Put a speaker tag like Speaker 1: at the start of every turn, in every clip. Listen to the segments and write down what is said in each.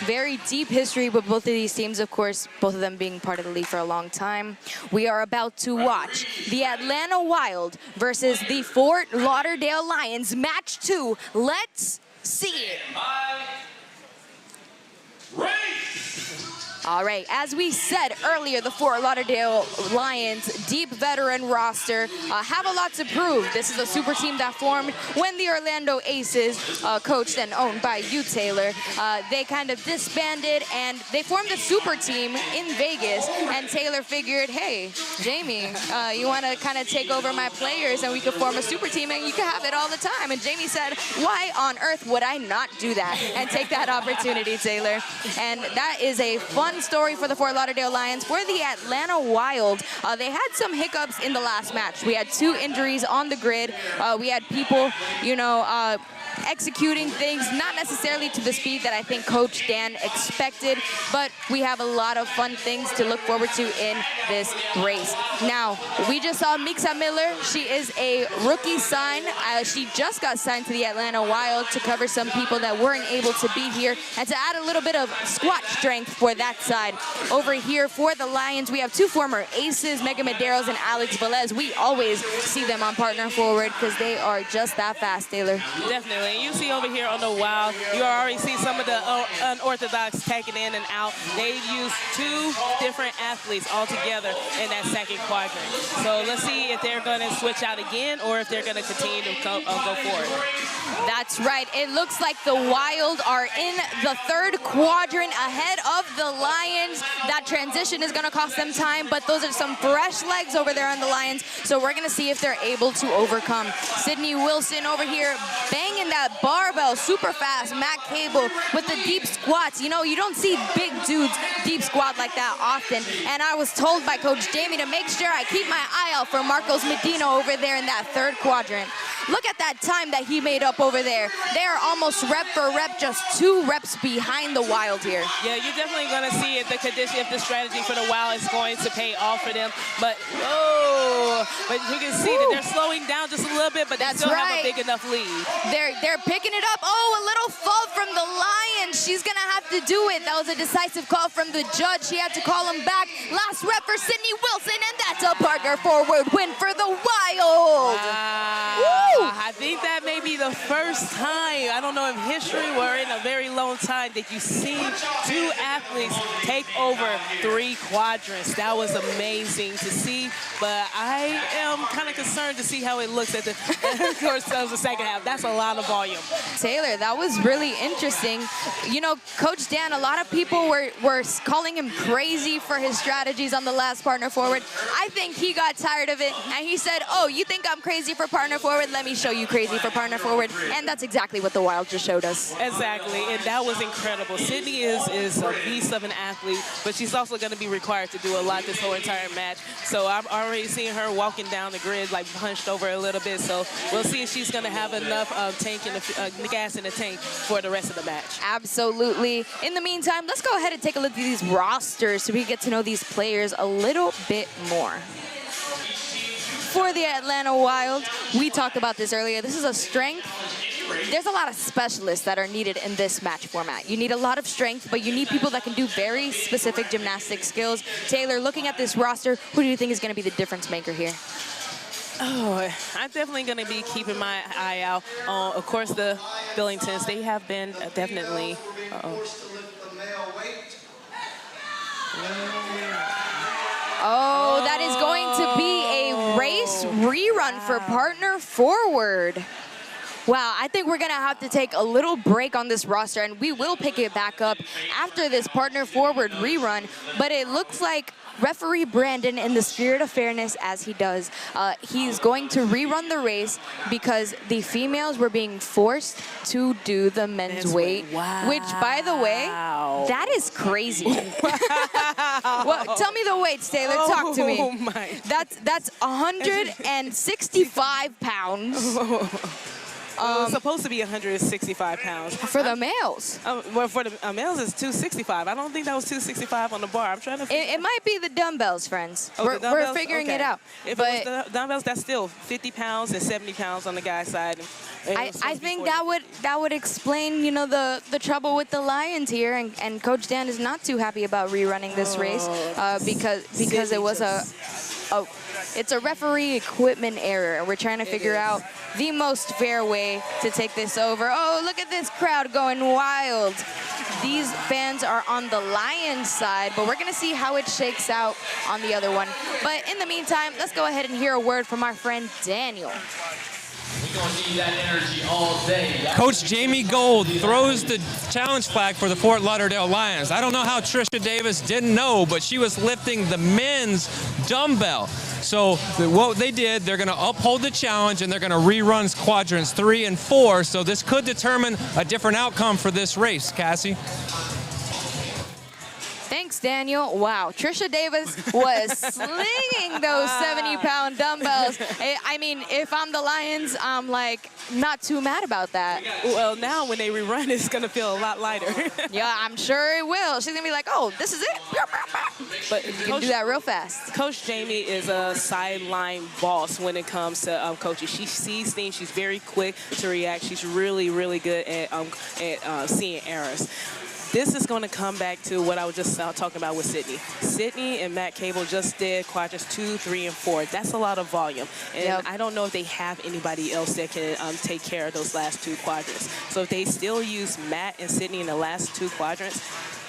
Speaker 1: Very deep history with both of these teams, of course, both of them being part of the league for a long time. We are about to watch the Atlanta Wild versus the Fort Lauderdale Lions. Match 2. Let's see it. All right, as we said earlier, the Fort Lauderdale Lions, deep veteran roster, have a lot to prove. This is a super team that formed when the Orlando Aces, coached and owned by you, Taylor, they kind of disbanded and they formed a super team in Vegas. And Taylor figured, hey, Jamie, you want to kind of take over my players and we could form a super team and you can have it all the time. And Jamie said, why on earth would I not do that and take that opportunity, Taylor? And that is a fun story for the Fort Lauderdale Lions. For the Atlanta Wild, they had some hiccups in the last match. We had 2 injuries on the grid. We had people, you know, executing things, not necessarily to the speed that I think Coach Dan expected, but we have a lot of fun things to look forward to in this race. Now, we just saw Mixa Miller. She is a rookie sign. She just got signed to the Atlanta Wild to cover some people that weren't able to be here and to add a little bit of squat strength for that side. Over here for the Lions, we have 2 former aces, Mega Medeiros and Alex Velez. We always see them on partner forward because they are just that fast, Taylor.
Speaker 2: Definitely. And you see over here on the Wild, you already see some of the unorthodox taking in and out. They use 2 different athletes all together in that second quadrant. So let's see if they're going to switch out again or if they're going to continue to go forward.
Speaker 1: That's right. It looks like the Wild are in the 3rd quadrant ahead of the Lions. That transition is going to cost them time, but those are some fresh legs over there on the Lions. So we're going to see if they're able to overcome. Sidney Wilson over here banging that barbell super fast. Matt Cable with the deep squats. You know, you don't see big dudes deep squat like that often. And I was told by Coach Jamie to make sure I keep my eye out for Marcos Medina over there in that 3rd quadrant. Look at that time that he made up over there. They are almost rep for rep, just 2 reps behind the Wild here. Yeah,
Speaker 2: you're definitely going to see if the condition, if the strategy for the Wild is going to pay off for them. But, but you can see that they're slowing down just a little bit, but they still have a big enough lead.
Speaker 1: They're picking it up. Oh, a little fall from the Lions. She's going to have to do it. That was a decisive call from the judge. She had to call him back. Last rep for Sidney Wilson, and that's a partner forward win for the Wild.
Speaker 2: I think that may be the first time, I don't know if history or in a very long time, that you've seen 2 athletes take over 3 quadrants. That was amazing to see, but I am kind of concerned to see how it looks at the course of the second half. That's a lot of volume.
Speaker 1: Taylor, that was really interesting. You know, Coach Dan, a lot of people were calling him crazy for his strategies on the last partner forward. I think he got tired of it, and he said, oh, you think I'm crazy for partner forward? Let me show you crazy for partner forward. And that's exactly what the Wild just showed us.
Speaker 2: Exactly, and that was incredible. Sidney is a beast of an athlete, but she's also going to be required to do a lot this whole entire match. So I'm already seeing her walking down the grid, like hunched over a little bit. So we'll see if she's going to have enough tank in the gas in the tank for the rest of the match.
Speaker 1: Absolutely. In the meantime, let's go ahead and take a look at these rosters so we can get to know these players a little bit more. For the Atlanta Wild, we talked about this earlier. This is a strength. There's a lot of specialists that are needed in this match format. You need a lot of strength, but you need people that can do very specific gymnastic skills. Taylor, looking at this roster, who do you think is going to be the difference maker here?
Speaker 2: Oh, I'm definitely going to be keeping my eye out on, of course, the Billingtons. They have been definitely...
Speaker 1: Oh, that is going to be a race rerun for partner forward. Wow, I think we're going to have to take a little break on this roster, and we will pick it back up after this partner forward rerun. But it looks like referee Brandon, in the spirit of fairness as he does, he's going to rerun the race because the females were being forced to do the men's weight.
Speaker 2: Wow.
Speaker 1: Which, by the way, that is crazy. Well, tell me the weights, Taylor. Talk to me.
Speaker 2: Oh my.
Speaker 1: That's 165 pounds.
Speaker 2: It's supposed to be 165 pounds.
Speaker 1: For the males.
Speaker 2: Well, for the males, it's 265. I don't think that was 265 on the bar. I'm trying to...
Speaker 1: It might be the dumbbells, friends.
Speaker 2: Oh,
Speaker 1: we're figuring it out.
Speaker 2: If it was the dumbbells, that's still 50 pounds and 70 pounds on the guy's side.
Speaker 1: I think that would explain, you know, the trouble with the Lions here, and Coach Dan is not too happy about rerunning this race because it was it's a referee equipment error. We're trying to figure out the most fair way to take this over. Oh, look at this crowd going wild. These fans are on the Lions side, but we're going to see how it shakes out on the other one. But in the meantime, let's go ahead and hear a word from our friend Daniel.
Speaker 3: We're going to need that energy all day.
Speaker 4: Coach Jamie Gold throws the challenge flag for the Fort Lauderdale Lions. I don't know how Trisha Davis didn't know, but she was lifting the men's dumbbell. So what they did, they're going to uphold the challenge, and they're going to rerun quadrants 3 and 4. So this could determine a different outcome for this race, Cassie.
Speaker 1: Thanks, Daniel. Wow, Trisha Davis was slinging those 70-pound dumbbells. I mean, if I'm the Lions, I'm like not too mad about that.
Speaker 2: Well, now when they rerun, it's going to feel a lot lighter.
Speaker 1: Yeah, I'm sure it will. She's going to be like, oh, this is it. But you can do that real fast.
Speaker 2: Coach Jamie is a sideline boss when it comes to coaching. She sees things. She's very quick to react. She's really, really good at seeing errors. This is going to come back to what I was just talking about with Sidney. Sidney and Matt Cable just did quadrants 2, 3, and 4. That's a lot of volume. And I don't know if they have anybody else that can take care of those last 2 quadrants. So if they still use Matt and Sidney in the last 2 quadrants,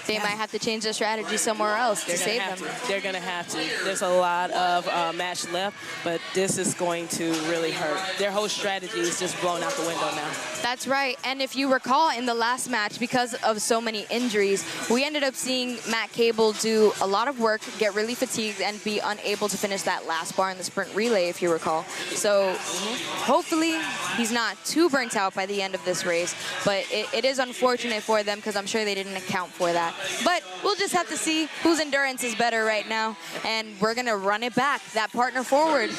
Speaker 1: they might have to change their strategy somewhere else to save them.
Speaker 2: They're going to have to. There's a lot of match left, but this is going to really hurt. Their whole strategy is just blown out the window now.
Speaker 1: That's right. And if you recall, in the last match, because of so many injuries, we ended up seeing Matt Cable do a lot of work, get really fatigued, and be unable to finish that last bar in the sprint relay, if you recall. So hopefully he's not too burnt out by the end of this race. But it is unfortunate for them because I'm sure they didn't account for that. But we'll just have to see whose endurance is better right now. And we're going to run it back, that partner forward.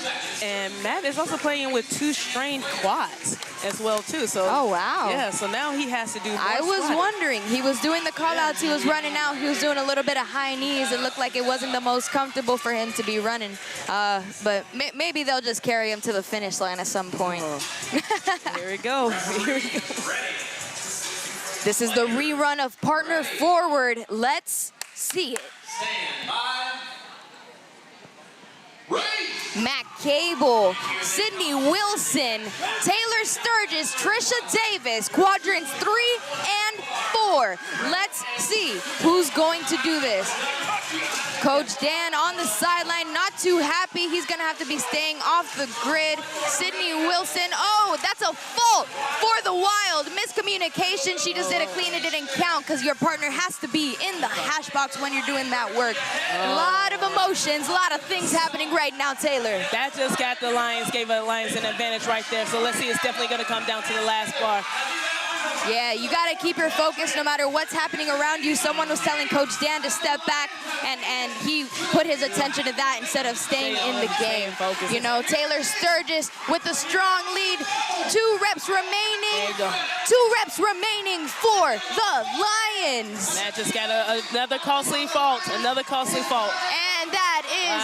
Speaker 2: And Matt is also playing with 2 strained quads as well, too. So,
Speaker 1: oh, wow.
Speaker 2: Yeah, so now he has to do more
Speaker 1: I was
Speaker 2: squatting.
Speaker 1: wondering. He was doing the call-outs. He was running out. He was doing a little bit of high knees. It looked like it wasn't the most comfortable for him to be running. But maybe they'll just carry him to the finish line at some point.
Speaker 2: Here we go. Here we go.
Speaker 1: This is the rerun of Partner Forward. Let's see it.
Speaker 3: Stand by. Race.
Speaker 1: Matt Cable, Sidney Wilson, Taylor Sturgis, Trisha Davis, quadrants 3 and 4. Let's see who's going to do this. Coach Dan on the sideline, not too happy. He's going to have to be staying off the grid. Sidney Wilson, oh, that's a fault for the Wild. Miscommunication. She just did a clean. It didn't count because your partner has to be in the hash box when you're doing that work. A lot of emotions, a lot of things happening right now, Taylor.
Speaker 2: That just got the Lions, gave the Lions an advantage right there. So let's see, it's definitely going to come down to the last bar.
Speaker 1: Yeah, you got to keep your focus no matter what's happening around you. Someone was telling Coach Dan to step back, and he put his attention to that instead of staying in the game. You know, Taylor Sturgis with a strong lead. 2 reps remaining. 2 reps remaining for the Lions.
Speaker 2: Matt just got another costly fault. Another costly fault.
Speaker 1: And that is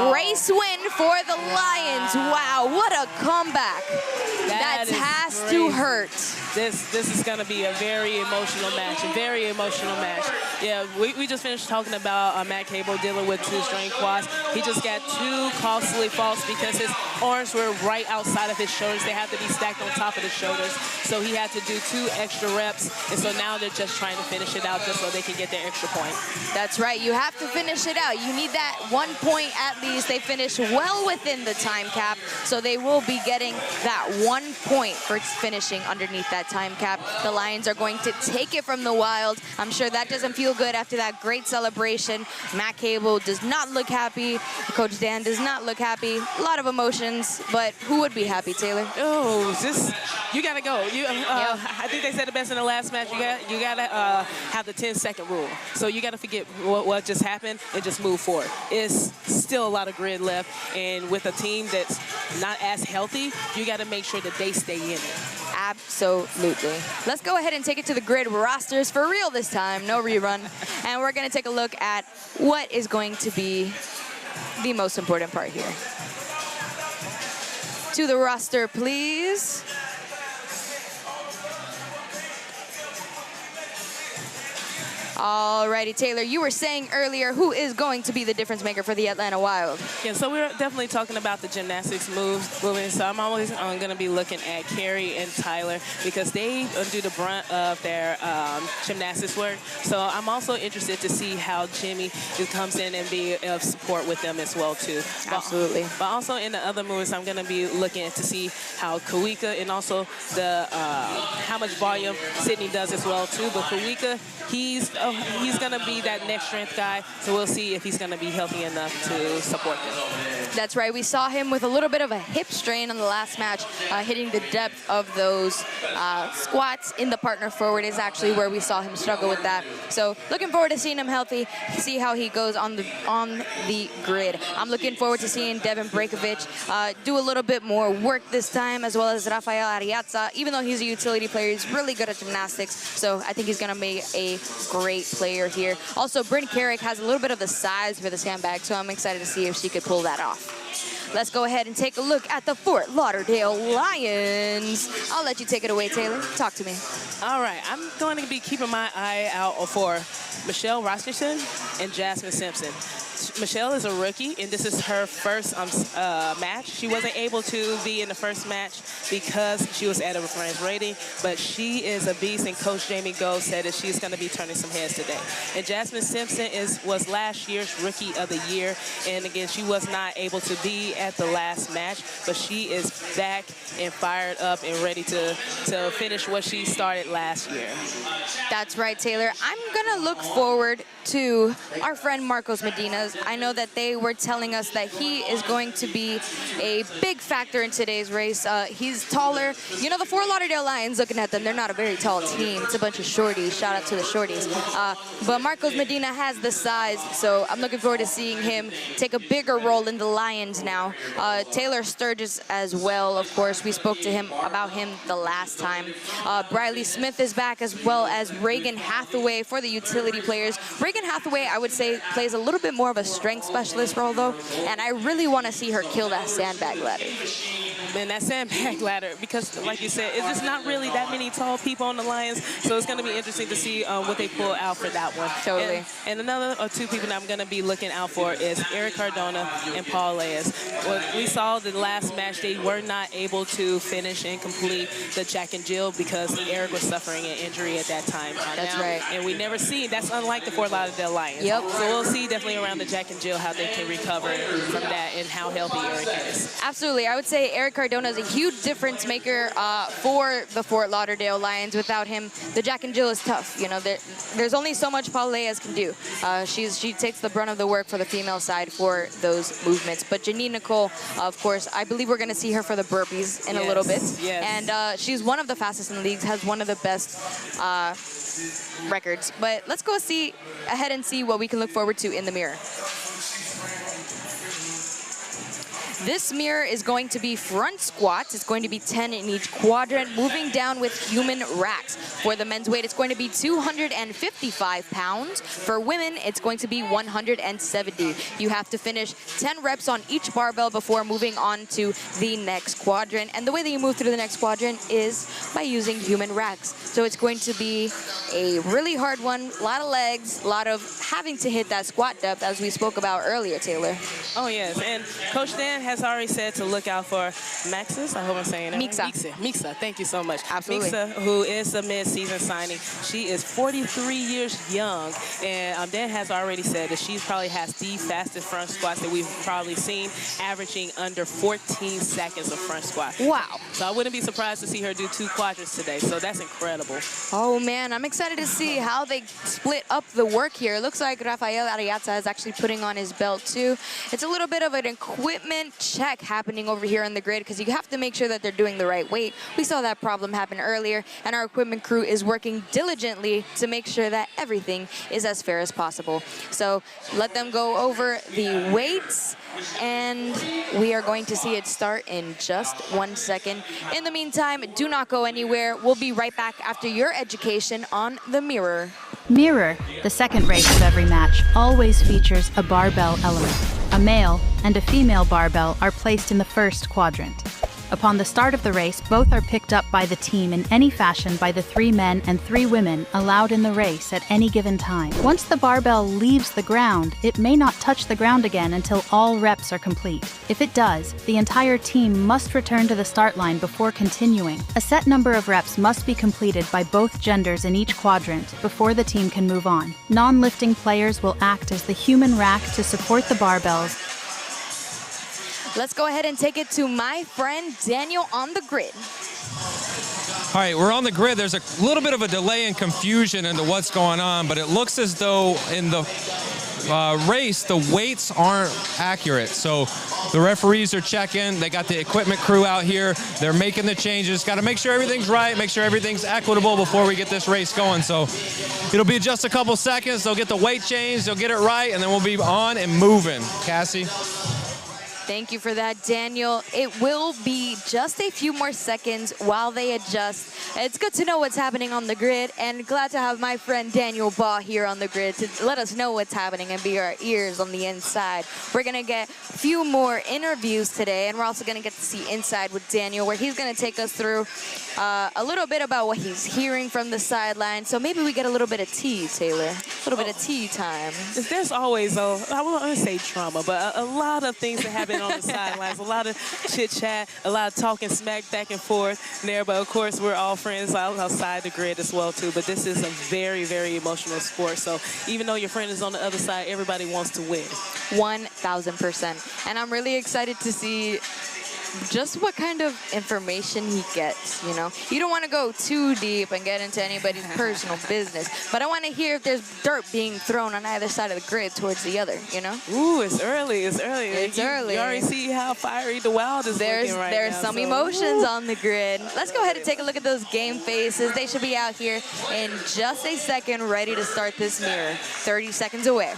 Speaker 1: a race win for the Lions. Wow, what a comeback. That has to hurt.
Speaker 2: This is going to be a very emotional match, a very emotional match. Yeah, we just finished talking about Matt Cable dealing with 2 strained quads. He just got 2 costly faults because his arms were right outside of his shoulders. They have to be stacked on top of his shoulders. So he had to do 2 extra reps. And so now they're just trying to finish it out just so they can get their extra point.
Speaker 1: That's right. You have to finish it out. You need that 1 point at least. They finished well within the time cap. So they will be getting that 1 point for finishing underneath that time cap. The Lions are going to take it from the Wild. I'm sure that doesn't feel good after that great celebration. Matt Cable does not look happy. Coach Dan does not look happy. A lot of emotions, but who would be happy, Taylor?
Speaker 2: Oh, you gotta go. I think they said it best in the last match. You gotta have the 10-second rule. So you gotta forget what just happened and just move forward. It's still a lot of grid left, and with a team that's not as healthy, you gotta make sure that they stay in it.
Speaker 1: Absolutely. Let's go ahead and take it to the grid rosters for real this time. No rerun. And we're going to take a look at what is going to be the most important part here. To the roster, please. Alrighty, Taylor, you were saying earlier who is going to be the difference maker for the Atlanta Wild?
Speaker 2: Yeah, so we're definitely talking about the gymnastics moving. So I'm always going to be looking at Carrie and Tyler because they do the brunt of their gymnastics work. So I'm also interested to see how Jimmy comes in and be of support with them as well too.
Speaker 1: Absolutely.
Speaker 2: But also in the other moves, I'm going to be looking to see how Kawika and also the how much volume Sidney does as well too. But Kawika, he's going to be that next strength guy, so we'll see if he's going to be healthy enough to support them.
Speaker 1: That's right. We saw him with a little bit of a hip strain on the last match, hitting the depth of those squats in the partner forward is actually where we saw him struggle with that. So looking forward to seeing him healthy, see how he goes on the grid. I'm looking forward to seeing Devin Breakovich do a little bit more work this time, as well as Rafael Ariazza. Even though he's a utility player, he's really good at gymnastics, so I think he's going to be a great player here. Also, Bryn Carrick has a little bit of the size for the sandbag, so I'm excited to see if she could pull that off. Let's go ahead and take a look at the Fort Lauderdale Lions. I'll let you take it away, Taylor. Talk to me.
Speaker 2: All right, I'm going to be keeping my eye out for Michelle Rosterson and Jasmine Simpson. Michelle is a rookie, and this is her first match. She wasn't able to be in the first match because she was at a reference rating, but she is a beast, and Coach Jamie Gold said that she's going to be turning some heads today. And Jasmine Simpson was last year's Rookie of the Year, and again, she was not able to be at the last match, but she is back and fired up and ready to finish what she started last year.
Speaker 1: That's right, Taylor. I'm going to look forward to our friend Marcos Medina. I know that they were telling us that he is going to be a big factor in today's race. He's taller. You know, the Fort Lauderdale Lions, looking at them, they're not a very tall team. It's a bunch of shorties. Shout out to the shorties. But Marcos Medina has the size, so I'm looking forward to seeing him take a bigger role in the Lions now. Taylor Sturgis as well, of course. We spoke to him about him the last time. Briley Smith is back, as well as Reagan Hathaway for the utility players. Reagan Hathaway, I would say, plays a little bit more of a strength specialist role, though, and I really want to see her kill that sandbag ladder.
Speaker 2: Man, that sandbag ladder, because like you said, it's just not really that many tall people on the Lions, so it's going to be interesting to see what they pull out for that one.
Speaker 1: Totally.
Speaker 2: And another two people that I'm going to be looking out for is Eric Cardona and Paula Leyes. Well, we saw the last match, they were not able to finish and complete the Jack and Jill because Eric was suffering an injury at that time.
Speaker 1: That's right.
Speaker 2: And we never see, that's unlike the Fort Lauderdale Lions.
Speaker 1: Yep.
Speaker 2: So we'll see definitely around the Jack and Jill how they can recover from that and how healthy Eric is.
Speaker 1: Absolutely. I would say Eric Cardona is a huge difference maker for the Fort Lauderdale Lions. Without him, the Jack and Jill is tough. You know, there's only so much Paula Leyes can do. She takes the brunt of the work for the female side for those movements. But Janine Nicole, of course, I believe we're going to see her for the burpees in a little bit.
Speaker 2: Yes.
Speaker 1: And she's one of the fastest in the leagues, has one of the best records. But let's go ahead and see what we can look forward to in the mirror. This mirror is going to be front squats. It's going to be 10 in each quadrant, moving down with human racks. For the men's weight, it's going to be 255 pounds. For women, it's going to be 170. You have to finish 10 reps on each barbell before moving on to the next quadrant. And the way that you move through the next quadrant is by using human racks. So it's going to be a really hard one, a lot of legs, a lot of having to hit that squat depth, as we spoke about earlier, Taylor.
Speaker 2: Oh, yes. And Coach Dan has already said to look out for Maxis. I hope I'm saying that
Speaker 1: Mixa.
Speaker 2: right. Mixa, thank you so much.
Speaker 1: Absolutely.
Speaker 2: Mixa, who is a mid-season signing. She is 43 years young, and Dan has already said that she probably has the fastest front squats that we've probably seen, averaging under 14 seconds of front squat.
Speaker 1: Wow.
Speaker 2: So I wouldn't be surprised to see her do 2 quadrants today, so that's incredible.
Speaker 1: Oh, man, I'm excited to see how they split up the work here. It looks like Rafael Ariazza is actually putting on his belt, too. It's a little bit of an equipment check happening over here on the grid because you have to make sure that they're doing the right weight. We saw that problem happen earlier, and our equipment crew is working diligently to make sure that everything is as fair as possible. So let them go over the weights, and we are going to see it start in just 1 second. In the meantime, do not go anywhere. We'll be right back after your education on the mirror.
Speaker 5: Mirror, the second race of every match, always features a barbell element. A male and a female barbell are placed in the first quadrant. Upon the start of the race, both are picked up by the team in any fashion by the 3 men and 3 women allowed in the race at any given time. Once the barbell leaves the ground, it may not touch the ground again until all reps are complete. If it does, the entire team must return to the start line before continuing. A set number of reps must be completed by both genders in each quadrant before the team can move on. Non-lifting players will act as the human rack to support the barbells.
Speaker 1: Let's go ahead and take it to my friend Daniel on the grid.
Speaker 4: All right, we're on the grid. There's a little bit of a delay and confusion into what's going on, but it looks as though in the race, the weights aren't accurate. So the referees are checking. They got the equipment crew out here. They're making the changes. Got to make sure everything's right, make sure everything's equitable before we get this race going. So it'll be just a couple seconds. They'll get the weight changed. They'll get it right, and then we'll be on and moving. Cassie?
Speaker 1: Thank you for that, Daniel. It will be just a few more seconds while they adjust. It's good to know what's happening on the grid, and glad to have my friend Daniel Baugh here on the grid to let us know what's happening and be our ears on the inside. We're going to get a few more interviews today, and we're also going to get to see inside with Daniel, where he's going to take us through a little bit about what he's hearing from the sideline. So maybe we get a little bit of tea, Taylor. A little bit of tea time.
Speaker 2: There's always, I won't say trauma, but a lot of things that happen on the sidelines, a lot of chit-chat, a lot of talking smack back and forth there. But, of course, we're all friends outside the grid as well, too. But this is a very, very emotional sport. So even though your friend is on the other side, everybody wants to win.
Speaker 1: 1,000%. And I'm really excited to see just what kind of information he gets, you know. You don't want to go too deep and get into anybody's personal business, but I want to hear if there's dirt being thrown on either side of the grid towards the other, you know.
Speaker 2: Ooh, it's early. It's early.
Speaker 1: It's early.
Speaker 2: You already see how fiery the Wild is looking right now.
Speaker 1: There's some emotions on the grid. Let's go ahead and take a look at those game faces. They should be out here in just a second, ready to start this mirror. 30 seconds away.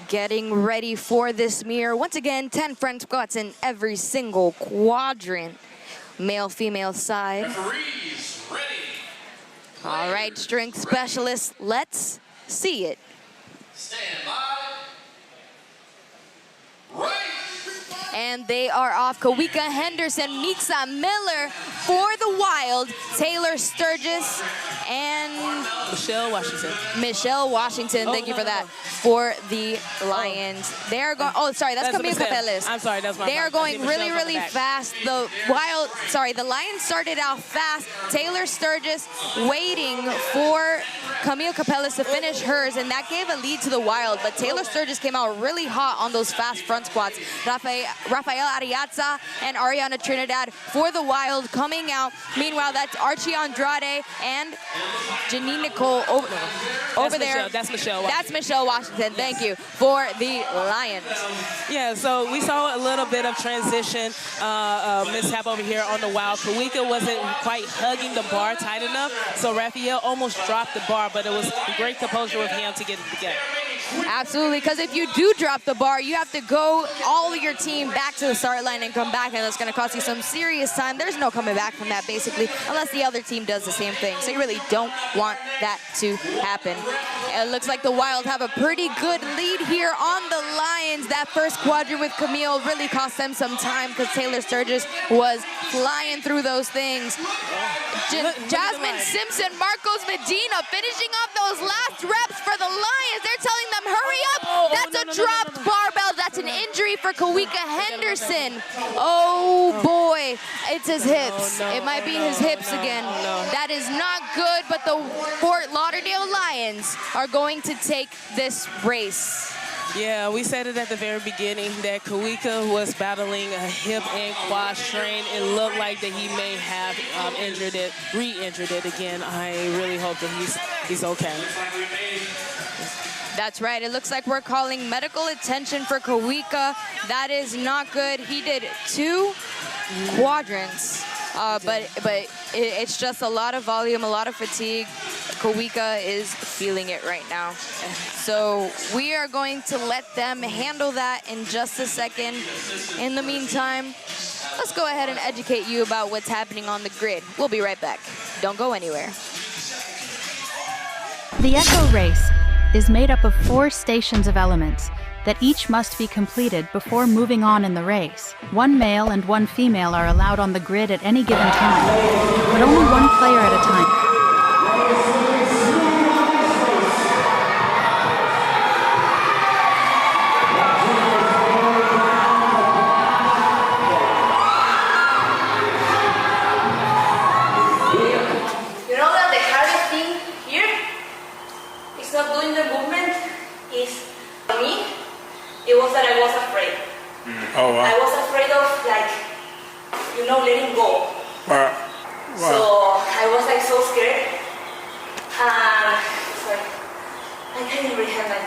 Speaker 1: Getting ready for this mirror. Once again, 10 front squats in every single quadrant. Male, female side.
Speaker 3: Referees ready.
Speaker 1: All right, strength specialists, let's see it.
Speaker 3: Stand by. Right.
Speaker 1: And they are off. Kawika Henderson, Mixa Miller for the Wild, Taylor Sturgis, and Michelle Washington, thank you for that, for the Lions. They are going, oh, sorry, that's Camille Capeles.
Speaker 2: I'm sorry, that's my
Speaker 1: They are going really, really fast. The Lions started out fast. Taylor Sturgis waiting for Camille Capeles to finish hers, and that gave a lead to the Wild, but Taylor Sturgis came out really hot on those fast front squats. Rafael Ariaza and Ariana Trinidad for the Wild coming out. Meanwhile, that's Archie Andrade and Janine Nicole over there.
Speaker 2: That's Michelle Washington.
Speaker 1: That's Michelle Washington, thank you, for the Lions.
Speaker 2: Yeah, so we saw a little bit of transition mishap over here on the Wild. Kawika wasn't quite hugging the bar tight enough, so Rafael almost dropped the bar, but it was great composure with him to get it together.
Speaker 1: Absolutely, because if you do drop the bar, you have to go all of your team back to the start line and come back, and that's going to cost you some serious time. There's no coming back from that, basically, unless the other team does the same thing. So you really don't want that to happen. It looks like the Wild have a pretty good lead here on the Lions. That first quadrant with Camille really cost them some time because Taylor Sturgis was flying through those things. Jasmine Simpson, Marcos Medina finishing off those last reps for the Lions. They're telling them, hurry up. That's a dropped barbell. That's an injury for Kawika Henderson. Oh, boy. It's his hips. It might be his hips again. That is not good, but the Fort Lauderdale Lions are going to take this race.
Speaker 2: Yeah, we said it at the very beginning that Kawika was battling a hip and quad strain. It looked like that he may have re-injured it again. I really hope that he's okay.
Speaker 1: That's right. It looks like we're calling medical attention for Kawika. That is not good. He did 2 quadrants, but it's just a lot of volume, a lot of fatigue. Kawika is feeling it right now. So we are going to let them handle that in just a second. In the meantime, let's go ahead and educate you about what's happening on the grid. We'll be right back. Don't go anywhere.
Speaker 5: The Echo Race is made up of 4 stations of elements that each must be completed before moving on in the race. 1 male and 1 female are allowed on the grid at any given time, but only 1 player at a time.
Speaker 6: You know that the hardest thing here is not doing the movement, is for me, it was that I was afraid.
Speaker 7: Oh, wow.
Speaker 6: I was afraid of, like, you know, letting go.
Speaker 7: Wow.
Speaker 6: So I was like so scared. Sorry, I can't even remember.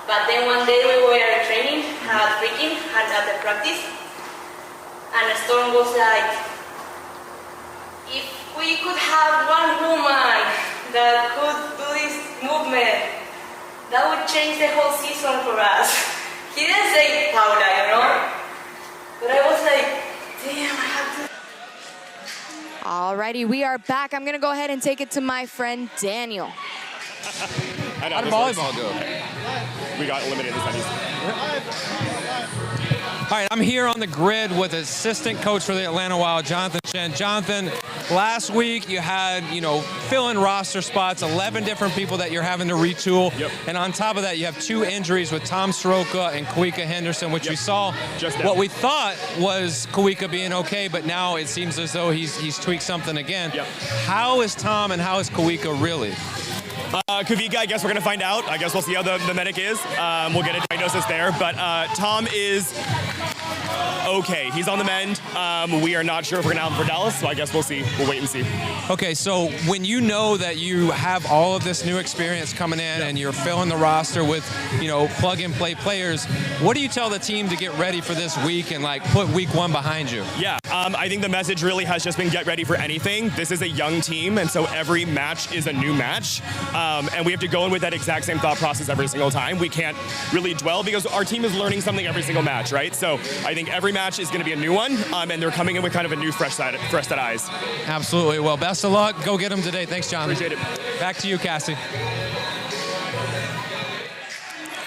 Speaker 6: But then one day we were training at Freaking and at the practice, and Storm was like, if we could have one woman that could do this movement, that would change the whole season for us. He didn't say Paula, you know? But I was like, damn, I have to.
Speaker 1: Alrighty, we are back. I'm gonna go ahead and take it to my friend Daniel.
Speaker 7: How did volleyball go? We got eliminated this time.
Speaker 4: All right, I'm here on the grid with assistant coach for the Atlanta Wild, Jonathan Chen. Jonathan, last week you had, fill-in roster spots, 11 different people that you're having to retool.
Speaker 7: Yep.
Speaker 4: And on top of that, you have 2 injuries with Tom Soroka and Kawika Henderson, which we saw what we thought was Kawika being okay, but now it seems as though he's tweaked something again.
Speaker 7: Yep.
Speaker 4: How is Tom and how is Kawika really?
Speaker 7: Kavika, I guess we're going to find out. I guess we'll see how the medic is. We'll get a diagnosis there. But Tom is okay. He's on the mend. We are not sure if we're going to have him for Dallas, so I guess we'll see. We'll wait and see.
Speaker 4: Okay, so when you know that you have all of this new experience coming in and you're filling the roster with, plug-and-play players, what do you tell the team to get ready for this week and, put week 1 behind you?
Speaker 7: Yeah, I think the message really has just been get ready for anything. This is a young team, and so every match is a new match. And we have to go in with that exact same thought process every single time. We can't really dwell because our team is learning something every single match, right? So I think every match is going to be a new one, and they're coming in with kind of a new fresh set of eyes.
Speaker 4: Absolutely. Well, best of luck. Go get them today. Thanks, John.
Speaker 7: Appreciate it.
Speaker 4: Back to you, Cassie.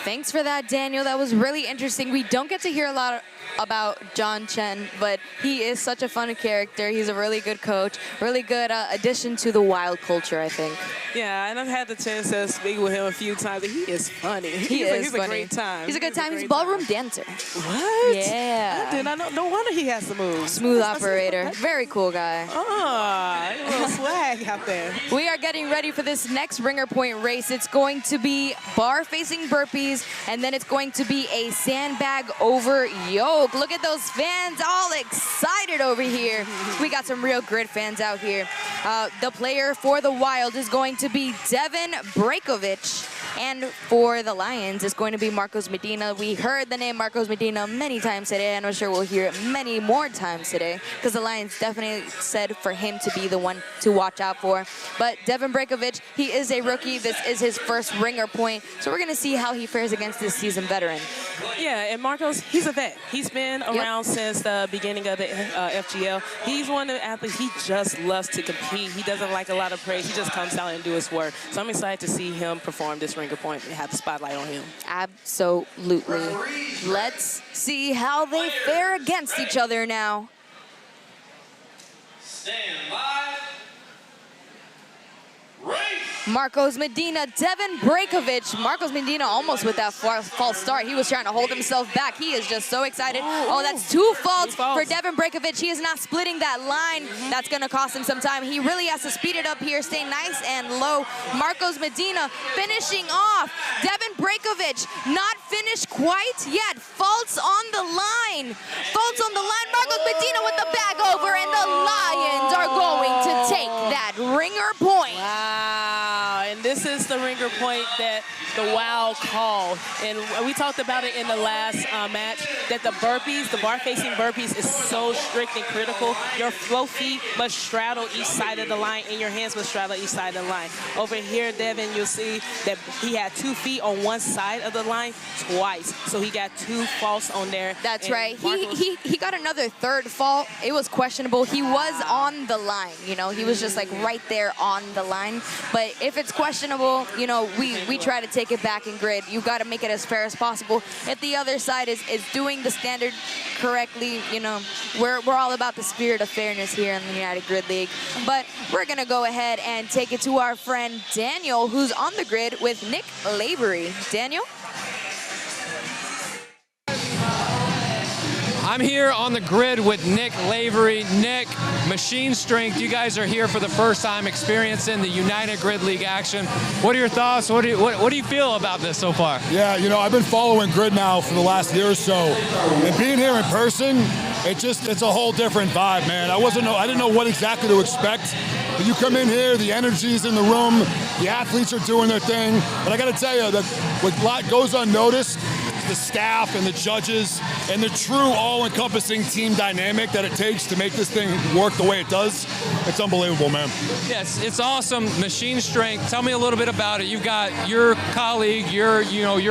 Speaker 1: Thanks for that, Daniel. That was really interesting. We don't get to hear a lot about John Chen, but he is such a fun character. He's a really good coach, really good addition to the Wild culture, I think.
Speaker 2: Yeah, and I've had the chance to speak with him a few times, and he is funny.
Speaker 1: He's
Speaker 2: a great time.
Speaker 1: He's a good time. He's a ballroom dancer.
Speaker 2: What?
Speaker 1: Yeah.
Speaker 2: I did not know. No wonder he has to move.
Speaker 1: Smooth operator. Very cool guy.
Speaker 2: A little swag out there.
Speaker 1: We are getting ready for this next ringer point race. It's going to be bar-facing burpees, and then it's going to be a sandbag over yoke. Look at those fans all excited over here. We got some real grid fans out here. The player for the Wild is going to be Devin Brejkovic. And for the Lions, it's going to be Marcos Medina. We heard the name Marcos Medina many times today, and I'm sure we'll hear it many more times today, because the Lions definitely said for him to be the one to watch out for. But Devin Brejkovic, he is a rookie. This is his first ringer point, so we're going to see how he fares against this seasoned veteran.
Speaker 2: Yeah, and Marcos, he's a vet. He's been around since the beginning of the FGL. He's one of the athletes, he just loves to compete. He doesn't like a lot of praise. He just comes out and do his work. So I'm excited to see him perform this ringer point and have the spotlight on him.
Speaker 1: Absolutely. Let's see how they fare against each other now.
Speaker 3: Stand by. Race.
Speaker 1: Marcos Medina, Devin Brejkovic. Marcos Medina almost with that false start. He was trying to hold himself back. He is just so excited. Oh, that's two faults for Devin Brejkovic. He is not splitting that line. That's going to cost him some time. He really has to speed it up here, stay nice and low. Marcos Medina finishing off. Devin Brejkovic not finished quite yet. Faults on the line. Faults on the line. Marcos Medina with the back over, and the Lions are going to take that ringer point.
Speaker 2: Wow, and this is the ringer point that the wild call. And we talked about it in the last match, that the burpees, the bar-facing burpees, is so strict and critical. Your both feet must straddle each side of the line, and your hands must straddle each side of the line. Over here, Devin, you'll see that he had 2 feet on one side of the line twice. So he got 2 faults on there.
Speaker 1: That's right. He got another 3rd fault. It was questionable. He was on the line, you know. He was just like right there on the line. But if it's questionable, you know, we try to take it back in grid. You got to make it as fair as possible. If the other side is doing the standard correctly, you know, we're all about the spirit of fairness here in the United Grid League. But we're going to go ahead and take it to our friend Daniel, who's on the grid with Nick Lavery. Daniel?
Speaker 4: I'm here on the grid with Nick Lavery. Nick, machine strength, you guys are here for the first time experiencing the United Grid League action. What are your thoughts? What do you feel about this so far?
Speaker 8: Yeah, you know, I've been following Grid now for the last year or so, and being here in person, it's a whole different vibe, man. I didn't know what exactly to expect. But you come in here, the energy's in the room, the athletes are doing their thing, but I got to tell you that what lot goes unnoticed, the staff and the judges and the true all-encompassing team dynamic that it takes to make this thing work the way it does. It's unbelievable, man.
Speaker 4: Yes, it's awesome. Machine strength. Tell me a little bit about it. You've got your colleague, your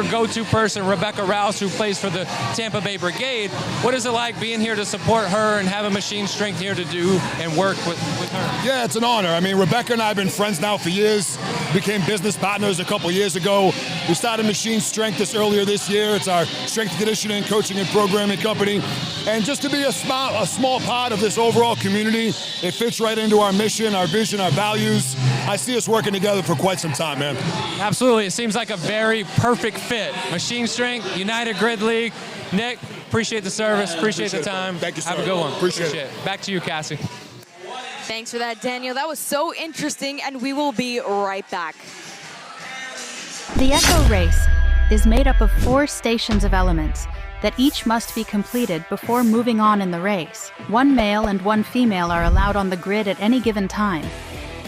Speaker 4: go-to person, Rebecca Rouse, who plays for the Tampa Bay Brigade. What is it like being here to support her and have a machine strength here to do and work with her?
Speaker 8: Yeah, it's an honor. I mean, Rebecca and I have been friends now for years. Became business partners a couple years ago. We started Machine Strength earlier this year. It's our strength conditioning, coaching, and programming company. And just to be a small part of this overall community, it fits right into our mission, our vision, our values. I see us working together for quite some time, man.
Speaker 4: Absolutely. It seems like a very perfect fit. Machine Strength, United Grid League. Nick, appreciate the service, appreciate the time.
Speaker 8: Thank you, sir.
Speaker 4: Have a good one.
Speaker 8: Appreciate it.
Speaker 4: Back to you, Cassie.
Speaker 1: Thanks for that, Daniel. That was so interesting, and we will be right back.
Speaker 5: The Echo Race is made up of 4 stations of elements that each must be completed before moving on in the race. 1 male and 1 female are allowed on the grid at any given time,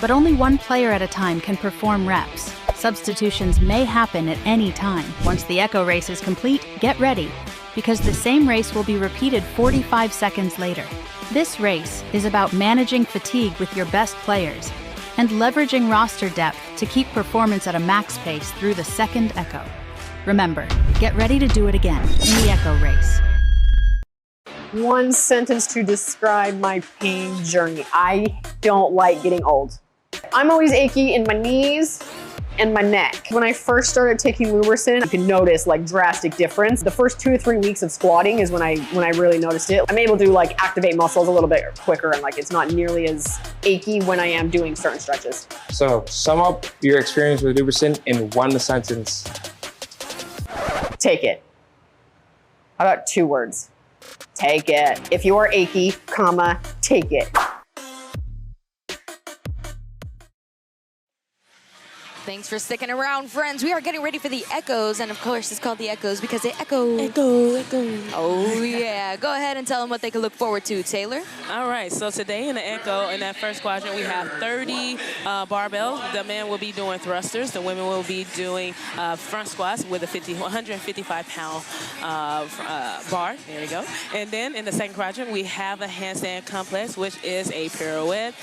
Speaker 5: but only 1 player at a time can perform reps. Substitutions may happen at any time. Once the Echo Race is complete, get ready, because the same race will be repeated 45 seconds later. This race is about managing fatigue with your best players and leveraging roster depth to keep performance at a max pace through the second Echo. Remember, get ready to do it again in the Echo Race.
Speaker 9: 1 sentence to describe my pain journey. I don't like getting old. I'm always achy in my knees and my neck. When I first started taking Lubricin, you can notice like drastic difference. The first 2 to 3 weeks of squatting is when I really noticed it. I'm able to like activate muscles a little bit quicker, and like it's not nearly as achy when I am doing certain stretches.
Speaker 10: So sum up your experience with Lubricin in 1 sentence.
Speaker 9: Take it. How about 2 words? Take it. If you are achy, comma, take it.
Speaker 1: Thanks for sticking around, friends. We are getting ready for the Echoes, and of course, it's called the Echoes because they echo.
Speaker 2: Echo.
Speaker 1: Oh, yeah. Go ahead and tell them what they can look forward to, Taylor.
Speaker 2: All right, so today in the Echo, in that first quadrant, we have 30 barbells. The men will be doing thrusters. The women will be doing front squats with a 155-pound bar. There you go. And then in the second quadrant, we have a handstand complex, which is a pirouette,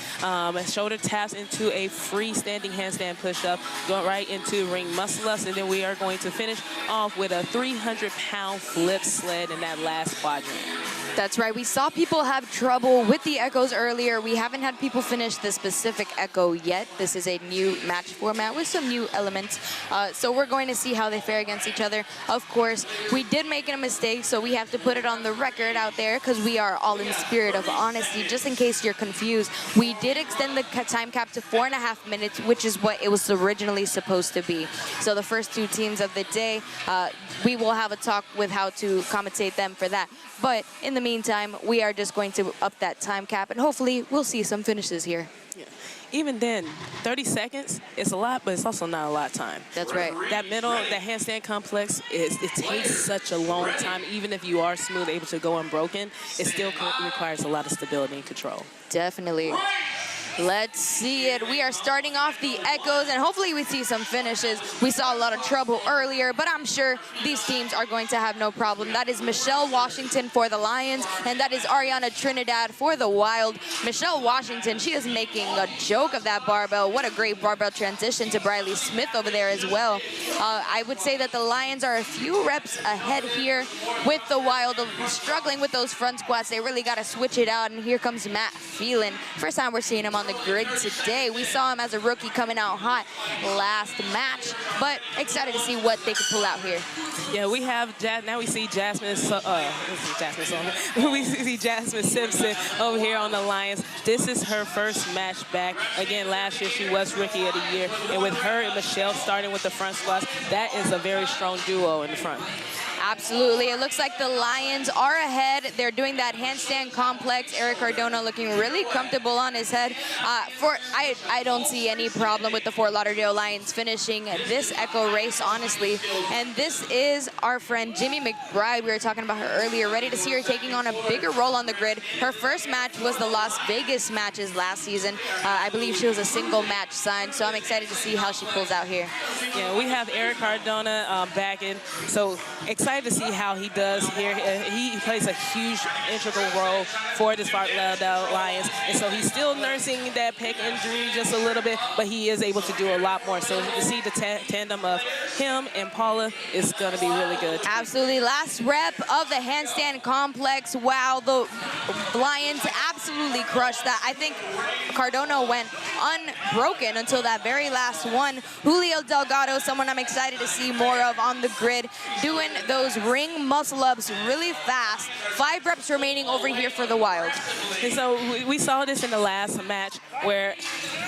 Speaker 2: shoulder taps into a freestanding handstand push-up, going right into ring muscle-ups, and then we are going to finish off with a 300-pound flip sled in that last quadrant.
Speaker 1: That's right. We saw people have trouble with the Echoes earlier. We haven't had people finish the specific Echo yet. This is a new match format with some new elements. So we're going to see how they fare against each other. Of course, we did make a mistake, so we have to put it on the record out there because we are all in the spirit of honesty. Just in case you're confused, we did extend the time cap to 4.5 minutes, which is what it was originally supposed to be. So the first 2 teams of the day, we will have a talk with how to compensate them for that. But in the meantime, we are just going to up that time cap, and hopefully we'll see some finishes here.
Speaker 2: Yeah. Even then, 30 seconds is a lot, but it's also not a lot of time.
Speaker 1: That's right.
Speaker 2: That middle, that handstand complex, it takes such a long time. Even if you are smooth, able to go unbroken, it still requires a lot of stability and control.
Speaker 1: Definitely. Let's see it. We are starting off the Echoes, and hopefully we see some finishes. We saw a lot of trouble earlier, but I'm sure these teams are going to have no problem. That is Michelle Washington for the Lions, and that is Ariana Trinidad for the Wild. Michelle Washington, she is making a joke of that barbell. What a great barbell transition to Briley Smith over there as well. I would say that the Lions are a few reps ahead here with the Wild, struggling with those front squats. They really got to switch it out, and here comes Matt Phelan. First time we're seeing him on the grid today. We saw him as a rookie coming out hot last match, but excited to see what they can pull out here.
Speaker 2: Yeah, we have now we see Jasmine we see Jasmine Simpson over here on the Lions. This is her first match back. Again, last year she was Rookie of the Year, and with her and Michelle starting with the front squats, that is a very strong duo in the front.
Speaker 1: Absolutely. It looks like the Lions are ahead. They're doing that handstand complex. Eric Cardona looking really comfortable on his head. I don't see any problem with the Fort Lauderdale Lions finishing this Echo race, honestly. And this is our friend Jimmy McBride. We were talking about her earlier. Ready to see her taking on a bigger role on the grid. Her first match was the Las Vegas matches last season. I believe she was a single match signed, so I'm excited to see how she pulls out here.
Speaker 2: Yeah, we have Eric Cardona back in, so excited to see how he does here. He plays a huge integral role for this Fort Lauderdale Lions, and so he's still nursing that pec injury just a little bit, but he is able to do a lot more. So to see the tandem of him and Paula is going to be really good.
Speaker 1: Absolutely. Last rep of the handstand complex. Wow, the Lions absolutely crushed that. I think Cardona went unbroken until that very last one. Julio Delgado, someone I'm excited to see more of on the grid, doing those ring muscle-ups really fast. 5 reps remaining over here for the Wild.
Speaker 2: And so we saw this in the last match where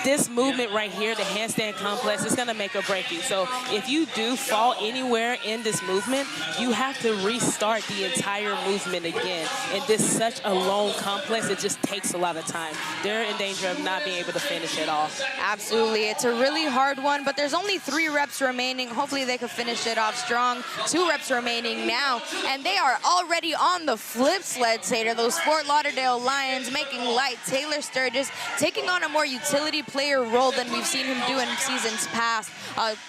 Speaker 2: this movement right here, the handstand complex, is going to make or break you. So if you do fall anywhere in this movement, you have to restart the entire movement again. And this is such a long complex, it just takes a lot of time. They're in danger of not being able to finish at all.
Speaker 1: Absolutely. It's a really hard one, but there's only 3 reps remaining. Hopefully they can finish it off strong. 2 reps remaining now, and they are already on the flip sled, Sater. Those Fort Lauderdale Lions making light. Taylor Sturgis taking on a more utility player role than we've seen him do in seasons past,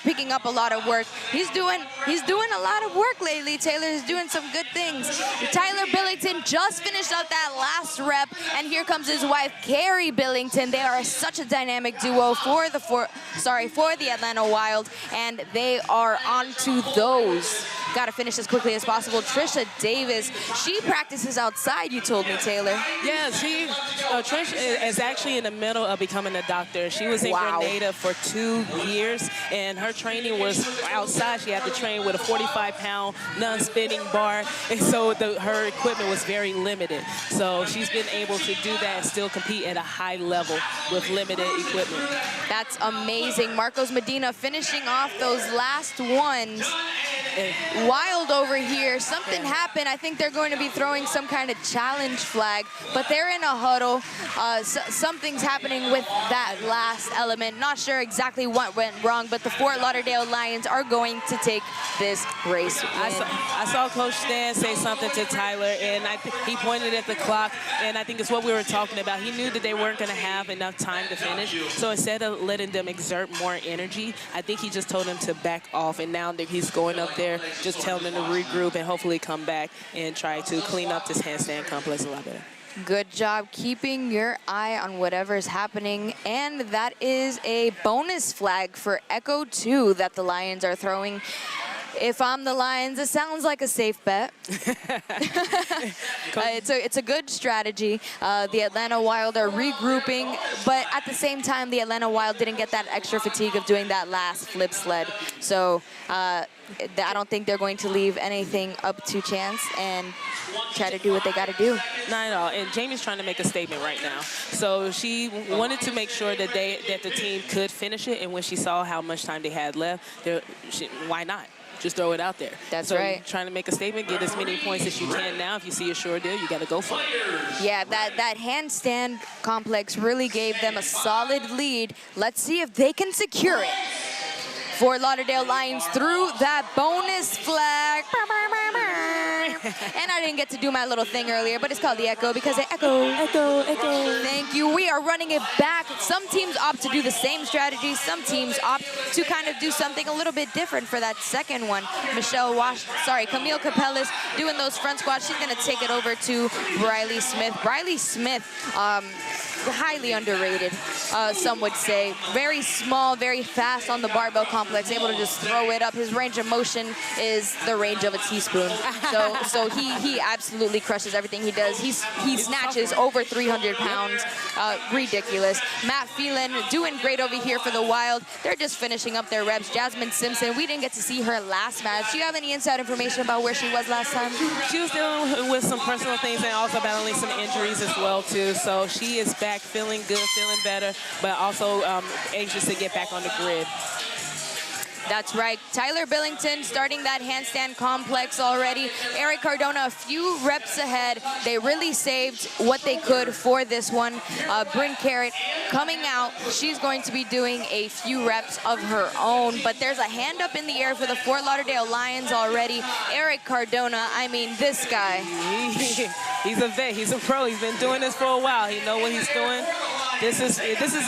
Speaker 1: picking up a lot of work. He's doing a lot of work lately. Taylor is doing some good things. Tyler Billington just finished up that last rep, and here comes his wife, Carrie Billington. They are such a dynamic duo for the Atlanta Wild, and they are onto those. Got to finish as quickly as possible. Trisha Davis, she practices outside, you told me, Taylor.
Speaker 2: Yeah, Trish is actually in the middle of becoming a doctor. She was in Grenada for 2 years, and her training was outside. She had to train with a 45-pound non-spinning bar, and so her equipment was very limited. So she's been able to do that and still compete at a high level with limited equipment.
Speaker 1: That's amazing. Marcos Medina finishing off those last ones. Wild over here. Something happened. I think they're going to be throwing some kind of challenge flag, but they're in a huddle. Something's happening with that last element. Not sure exactly what went wrong, but the Fort Lauderdale Lions are going to take this race win.
Speaker 2: I saw Coach Stan say something to Tyler, and he pointed at the clock, and I think it's what we were talking about. He knew that they weren't going to have enough time to finish, so instead of letting them exert more energy, I think he just told them to back off, and now that he's going up there, just telling them to regroup and hopefully come back and try to clean up this handstand complex a lot better.
Speaker 1: Good job keeping your eye on whatever's happening. And that is a bonus flag for Echo 2 that the Lions are throwing. If I'm the Lions, it sounds like a safe bet. It's a good strategy. The Atlanta Wild are regrouping, but at the same time, the Atlanta Wild didn't get that extra fatigue of doing that last flip sled. So I don't think they're going to leave anything up to chance and try to do what they got to do.
Speaker 2: Not at all. And Jamie's trying to make a statement right now. So she wanted to make sure that the team could finish it, and when she saw how much time they had left, why not? Just throw it out there.
Speaker 1: That's right.
Speaker 2: Trying to make a statement, get as many points as you can now. If you see a sure deal, you got to go for it.
Speaker 1: Yeah, that handstand complex really gave them a solid lead. Let's see if they can secure it. Fort Lauderdale Lions through that bonus flag. And I didn't get to do my little thing earlier, but it's called the echo because it echoed.
Speaker 2: Echo, echo.
Speaker 1: Thank you. We are running it back. Some teams opt to do the same strategy. Some teams opt to kind of do something a little bit different for that second one. Camille Capellas doing those front squats. She's going to take it over to Briley Smith. Briley Smith, highly underrated, some would say. Very small, very fast on the barbell complex, able to just throw it up. His range of motion is the range of a teaspoon. So he absolutely crushes everything he does. He snatches over 300 pounds. Ridiculous. Matt Phelan doing great over here for the Wild. They're just finishing up their reps. Jasmine Simpson, we didn't get to see her last match. Do you have any inside information about where she was last time?
Speaker 2: She was dealing with some personal things and also battling some injuries as well, too. So she is back feeling good, feeling better, but also anxious to get back on the grid.
Speaker 1: That's right. Tyler Billington starting that handstand complex already. Eric Cardona a few reps ahead. They really saved what they could for this one. Bryn Carrot coming out. She's going to be doing a few reps of her own, but there's a hand up in the air for the Fort Lauderdale Lions already. Eric Cardona, I mean, this guy.
Speaker 2: He's a vet. He's a pro. He's been doing this for a while. He knows what he's doing. This is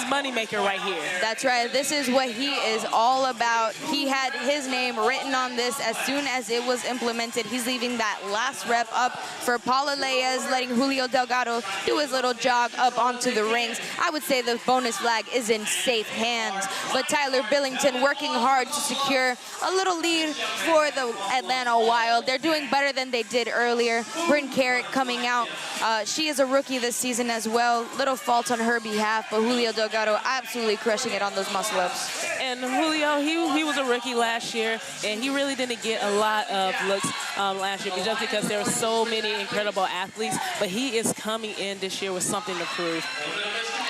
Speaker 2: moneymaker right here.
Speaker 1: That's right. This is what he is all about. He had his name written on this as soon as it was implemented. He's leaving that last rep up for Paula Leyes, letting Julio Delgado do his little jog up onto the rings. I would say the bonus flag is in safe hands, but Tyler Billington working hard to secure a little lead for the Atlanta Wild. They're doing better than they did earlier. Bryn Carrot coming out. She is a rookie this season as well. Little fault on her behalf, but Julio Delgado absolutely crushing it on those muscle-ups.
Speaker 2: And Julio, he was a rookie last year, and he really didn't get a lot of looks last year just because there were so many incredible athletes, but he is coming in this year with something to prove.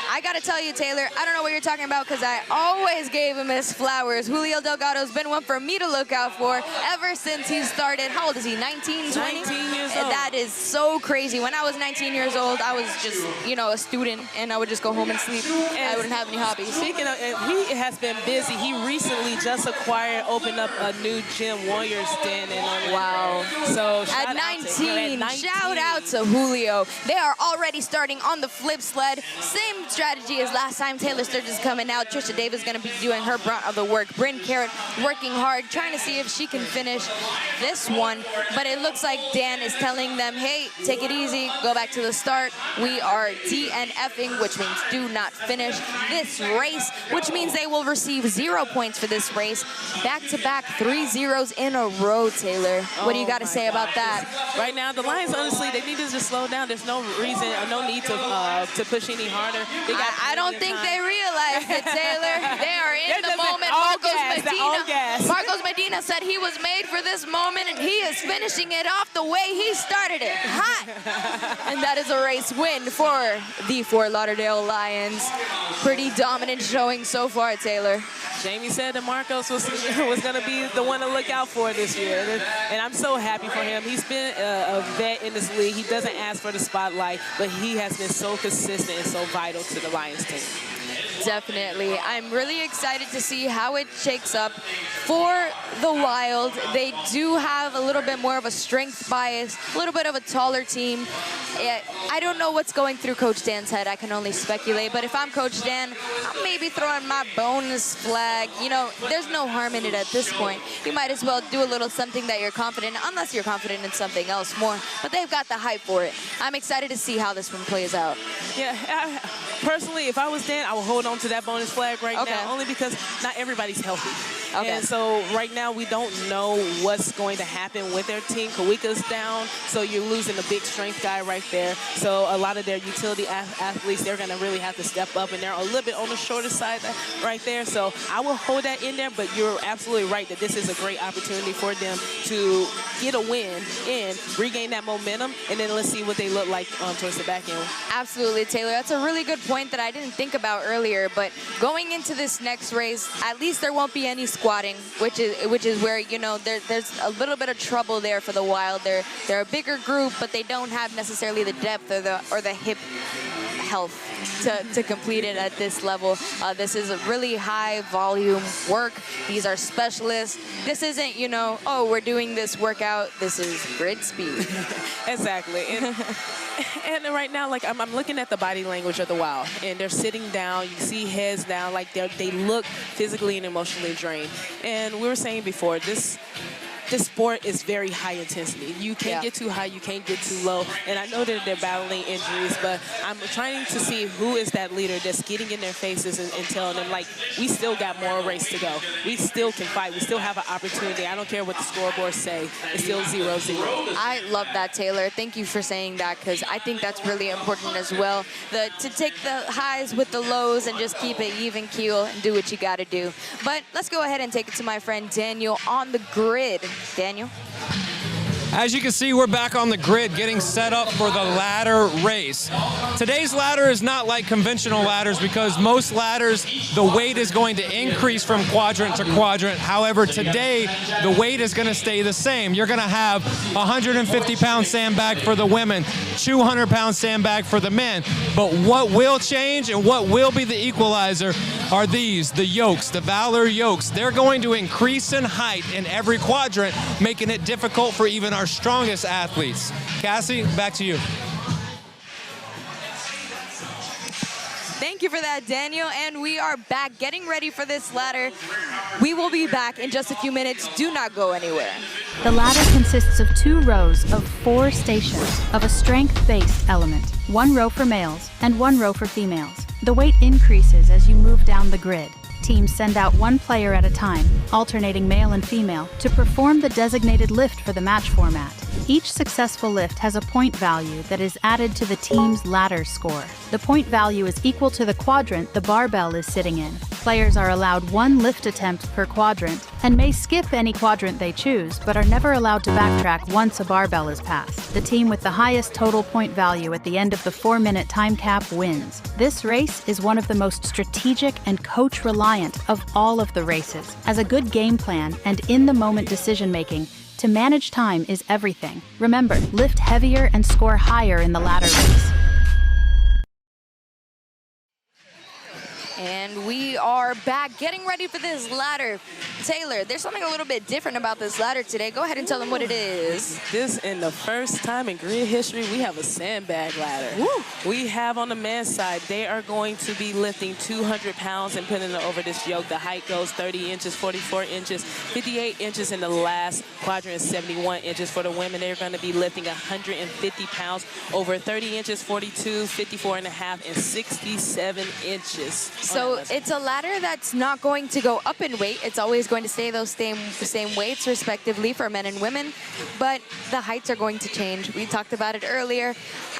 Speaker 1: I got to tell you, Taylor, I don't know what you're talking about because I always gave him his flowers. Julio Delgado's been one for me to look out for ever since he started. How old is he, 19, 20?
Speaker 2: 19 years old.
Speaker 1: That is so crazy. When I was 19 years old, I was just, a student, and I would just go home and sleep. I wouldn't have any hobbies.
Speaker 2: Speaking of, he has been busy. He recently just opened up a new gym, Warriors Den in Orlando.
Speaker 1: Wow.
Speaker 2: So
Speaker 1: at 19, shout out to Julio. They are already starting on the flip sled. Same strategy as last time. Taylor Sturgis coming out. Trisha Davis going to be doing her brunt of the work. Bryn Carrot working hard, trying to see if she can finish this one. But it looks like Dan is telling them, hey, take it easy. Go back to the start. We are DNFing, which means do not finish this race, which means they will receive 0 points for this race. Back-to-back 3 zeros in a row, Taylor. What do you got to say about that?
Speaker 2: Right now, the Lions, honestly, they need to just slow down. There's no reason or no need to push any harder.
Speaker 1: I don't think they realize it, Taylor. They are in the moment. Marcos Medina said he was made for this moment, and he is finishing it off the way he started it. Hot. And that is a race win for the Fort Lauderdale Lions. Pretty dominant showing so far, Taylor.
Speaker 2: Jamie said that Marcos was going to be the one to look out for this year, and I'm so happy for him. He's been a vet in this league. He doesn't ask for the spotlight, but he has been so consistent and so vital to the Lions team.
Speaker 1: Definitely. I'm really excited to see how it shakes up for the Wild. They do have a little bit more of a strength bias, a little bit of a taller team. I don't know what's going through Coach Dan's head. I can only speculate. But if I'm Coach Dan, I'm maybe throwing my bonus flag. There's no harm in it at this point. You might as well do a little something that you're confident in, unless you're confident in something else more. But they've got the hype for it. I'm excited to see how this one plays out.
Speaker 2: Yeah, personally, if I was Dan, I would hold on to that bonus flag right now, only because not everybody's healthy. Okay. And so right now we don't know what's going to happen with their team. Kawika's down, so you're losing a big strength guy right there. So a lot of their utility athletes, they're going to really have to step up, and they're a little bit on the shorter side right there. So I will hold that in there, but you're absolutely right that this is a great opportunity for them to get a win and regain that momentum, and then let's see what they look like towards the back end.
Speaker 1: Absolutely, Taylor. That's a really good point that I didn't think about earlier, but going into this next race, at least there won't be any squatting, which is where, you know, there's a little bit of trouble there for the Wild. They're a bigger group, but they don't have necessarily the depth or the hip health to complete it at this level. This is a really high volume work. These are specialists. This isn't, you know, oh, we're doing this workout. This is grid speed.
Speaker 2: Exactly. And right now, like, I'm looking at the body language of the Wild, and they're sitting down. You see heads down, like they look physically and emotionally drained. And we were saying before, this sport is very high intensity. You can't get too high, you can't get too low. And I know that they're battling injuries, but I'm trying to see who is that leader that's getting in their faces and telling them, like, we still got more race to go. We still can fight. We still have an opportunity. I don't care what the scoreboards say. It's still 0-0.
Speaker 1: I love that, Taylor. Thank you for saying that, because I think that's really important as well. To take the highs with the lows and just keep it even keel and do what you got to do. But let's go ahead and take it to my friend Daniel on the grid. Daniel?
Speaker 4: As you can see, we're back on the grid getting set up for the ladder race. Today's ladder is not like conventional ladders because most ladders, the weight is going to increase from quadrant to quadrant. However, today, the weight is going to stay the same. You're going to have 150-pound sandbag for the women, 200-pound sandbag for the men. But what will change and what will be the equalizer are these, the yokes, the Valor yokes. They're going to increase in height in every quadrant, making it difficult for even our strongest athletes. Cassie, back to you.
Speaker 1: Thank you for that, Daniel. And we are back getting ready for this ladder. We will be back in just a few minutes. Do not go anywhere.
Speaker 5: The ladder consists of 2 rows of 4 stations of a strength-based element, 1 row for males and 1 row for females. The weight increases as you move down the grid. Teams send out 1 player at a time, alternating male and female, to perform the designated lift for the match format. Each successful lift has a point value that is added to the team's ladder score. The point value is equal to the quadrant the barbell is sitting in. Players are allowed 1 lift attempt per quadrant and may skip any quadrant they choose, but are never allowed to backtrack once a barbell is passed. The team with the highest total point value at the end of the 4-minute time cap wins. This race is one of the most strategic and coach-reliant of all of the races. As a good game plan and in-the-moment decision-making, to manage time is everything. Remember, lift heavier and score higher in the ladder race.
Speaker 1: And we are back getting ready for this ladder. Taylor, there's something a little bit different about this ladder today. Go ahead and tell them what it is.
Speaker 2: This, in the first time in grid history, we have a sandbag ladder. Woo. We have on the men's side, they are going to be lifting 200 pounds and putting it over this yoke. The height goes 30 inches, 44 inches, 58 inches in the last quadrant, 71 inches. For the women, they're going to be lifting 150 pounds over 30 inches, 42, 54 and a half, and 67 inches.
Speaker 1: So it's a ladder that's not going to go up in weight. It's always going to stay those same weights, respectively, for men and women. But the heights are going to change. We talked about it earlier.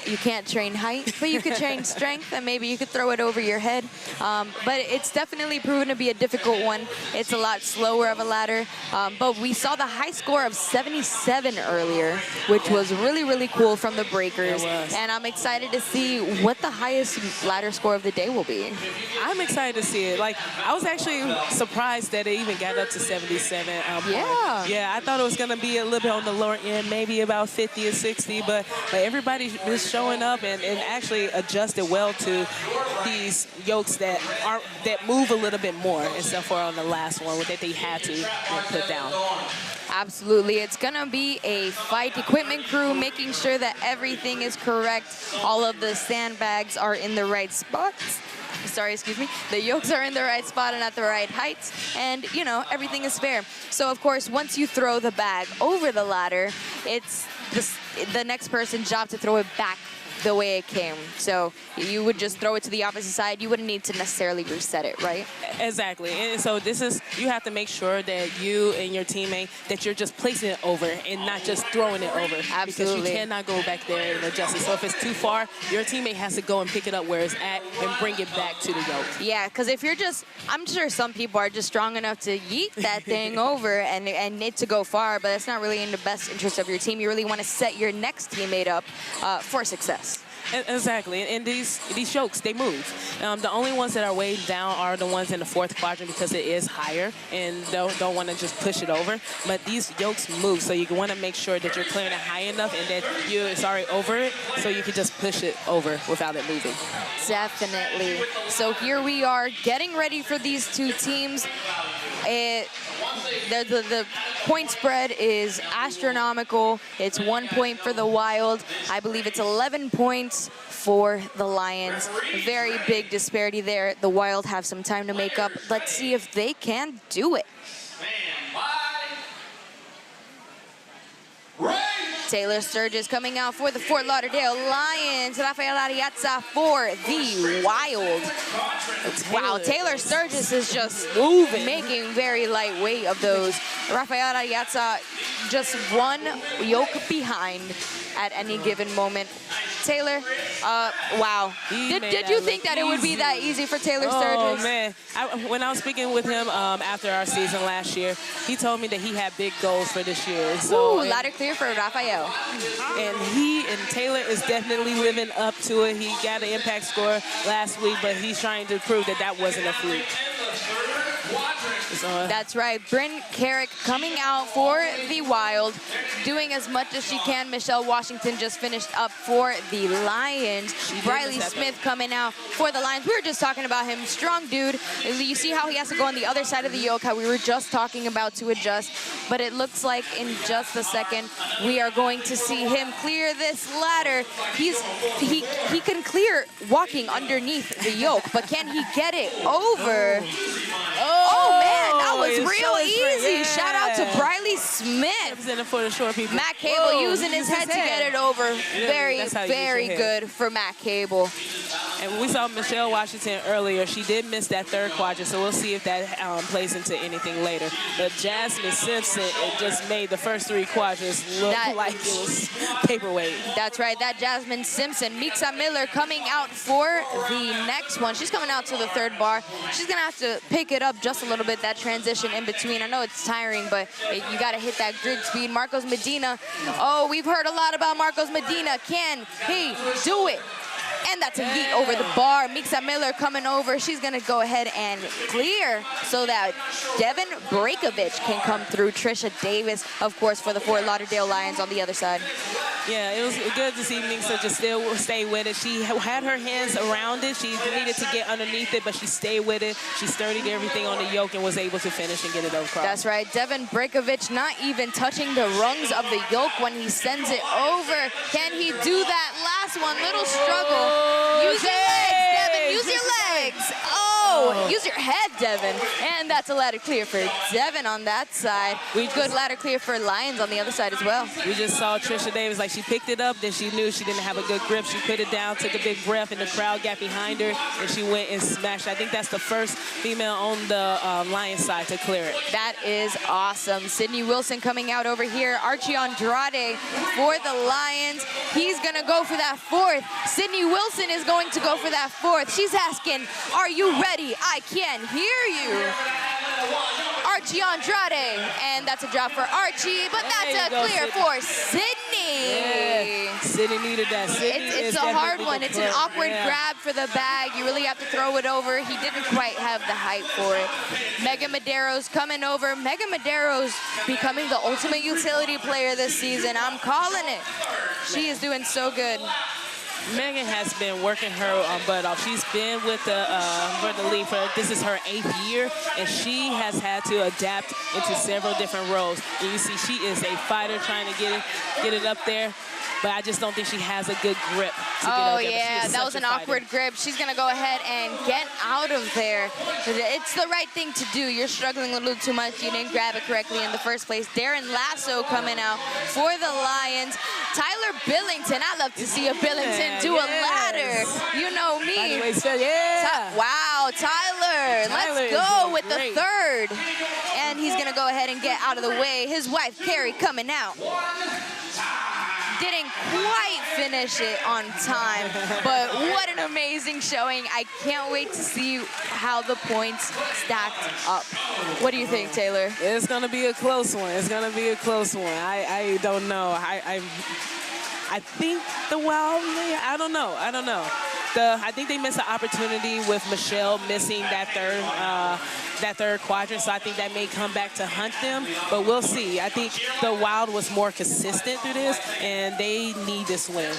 Speaker 1: You can't train height, but you could train strength, and maybe you could throw it over your head. But it's definitely proven to be a difficult one. It's a lot slower of a ladder. But we saw the high score of 77 earlier, which was really, really cool from the breakers. And I'm excited to see what the highest ladder score of the day will be.
Speaker 2: I'm excited to see it. Like, I was actually surprised that it even got up to 77. Yeah, I thought it was going to be a little bit on the lower end, maybe about 50 or 60, but everybody is showing up and actually adjusted well to these yokes that move a little bit more, except for on the last one that they had to put down.
Speaker 1: Absolutely. It's going to be a fight. Equipment crew making sure that everything is correct. All of the sandbags are in the right spots. Sorry, excuse me. The yokes are in the right spot and at the right heights. And, you know, everything is fair. So, of course, once you throw the bag over the ladder, it's the next person's job to throw it back the way it came. So you would just throw it to the opposite side. You wouldn't need to necessarily reset it, right?
Speaker 2: Exactly. And so you have to make sure that you and your teammate, that you're just placing it over and not just throwing it over.
Speaker 1: Absolutely.
Speaker 2: Because you cannot go back there and adjust it. So if it's too far, your teammate has to go and pick it up where it's at and bring it back to the yoke.
Speaker 1: Yeah, because if you're I'm sure some people are just strong enough to yeet that thing over and it to go far, but it's not really in the best interest of your team. You really want to set your next teammate up for success.
Speaker 2: Exactly, and these yokes, they move. The only ones that are weighed down are the ones in the fourth quadrant because it is higher and don't want to just push it over. But these yokes move, so you want to make sure that you're clearing it high enough and that it's already over it, so you can just push it over without it moving.
Speaker 1: Definitely. So here we are getting ready for these two teams. The point spread is astronomical. It's 1 point for the Wild. I believe it's 11 points for the Lions. Very big disparity there. The Wild have some time to make up. Let's see if they can do it. Taylor Sturgis coming out for the Fort Lauderdale Lions. Rafael Ariaza for the Wild. Wow, Taylor Sturgis is just making very lightweight of those. Rafael Ariaza just one yoke behind at any given moment. Taylor, wow. Did you think that it would be that easy for Taylor Sturgis?
Speaker 2: Oh, man. When I was speaking with him after our season last year, he told me that he had big goals for this year. So,
Speaker 1: ladder clear for Rafael.
Speaker 2: And Taylor is definitely living up to it. He got an impact score last week, but he's trying to prove that that wasn't a fluke.
Speaker 1: That's right. Bryn Carrick coming out for the Wild, doing as much as she can. Michelle Washington just finished up for the Lions. Briley Smith coming out for the Lions. We were just talking about him. Strong dude. You see how he has to go on the other side of the yoke, how we were just talking about to adjust. But it looks like in just a second, we are going to see him clear this ladder. He can clear walking underneath the yoke, but can he get it over? Oh man, that was real easy. Yeah. Shout out to Briley Smith.
Speaker 2: For the short people.
Speaker 1: Matt Cable using his head to get it over. Very, very good for Matt Cable.
Speaker 2: And we saw Michelle Washington earlier. She did miss that third quadrant, so we'll see if that plays into anything later. But Jasmine Simpson, it just made the first three quadrants look like it was paperweight.
Speaker 1: That's right, that Jasmine Simpson. Mixa Miller coming out for the next one. She's coming out to the third bar. She's going to have to pick it up just a little bit, that transition in between. I know it's tiring, but you got to hit that grid speed. Marcos Medina. Oh, we've heard a lot about Marcos Medina. Can he do it? And that's a yeet over the bar. Mixa Miller coming over. She's going to go ahead and clear so that Devin Breakovich can come through. Trisha Davis, of course, for the Fort Lauderdale Lions on the other side.
Speaker 2: Yeah, it was good to see Mixa just still stay with it. She had her hands around it. She needed to get underneath it, but she stayed with it. She sturdied everything on the yoke and was able to finish and get it across.
Speaker 1: That's right. Devin Breakovich not even touching the rungs of the yoke when he sends it over. Can he do that last one? Little struggle. Use your legs, Devin. Use your legs. Oh, use your head, Devin. And that's a ladder clear for Devin on that side. Good ladder clear for Lions on the other side as well.
Speaker 2: We just saw Trisha Davis, like she picked it up, then she knew she didn't have a good grip. She put it down, took a big breath, and the crowd got behind her, and she went and smashed. I think that's the first female on the Lions side to clear it.
Speaker 1: That is awesome. Sidney Wilson coming out over here. Archie Andrade for the Lions. He's going to go for that fourth. Sidney Wilson is going to go for that fourth. She's asking, are you ready? I can't hear you. Archie Andrade. And that's a drop for Archie, but that's a clear for Sidney.
Speaker 2: Yeah. Sidney needed that.
Speaker 1: It's a hard one. It's an awkward grab for the bag. You really have to throw it over. He didn't quite have the height for it. Megan Madero's coming over. Megan Madero's becoming the ultimate utility player this season. I'm calling it. She is doing so good.
Speaker 2: Megan has been working her butt off. She's been with the league for, this is her 8th year, and she has had to adapt into several different roles. And you see, she is a fighter trying to get it up there. But I just don't think she has a good grip to get out there.
Speaker 1: Yeah, that was an awkward grip. She's going to go ahead and get out of there. It's the right thing to do. You're struggling a little too much. You didn't grab it correctly in the first place. Darren Lasso coming out for the Lions. Tyler Billington. I love to see a Billington do a ladder. You know me. Wow, Tyler. Let's go with the third. And he's going to go ahead and get out of the way. His wife, Carrie, coming out. Didn't quite finish it on time, but what an amazing showing. I can't wait to see how the points stacked up. What do you think, Taylor?
Speaker 2: It's going to be a close one. It's going to be a close one. I don't know. I I think the Wild, I don't know. I think they missed an opportunity with Michelle missing that third quadrant, so I think that may come back to hunt them, but we'll see. I think the Wild was more consistent through this, and they need this win.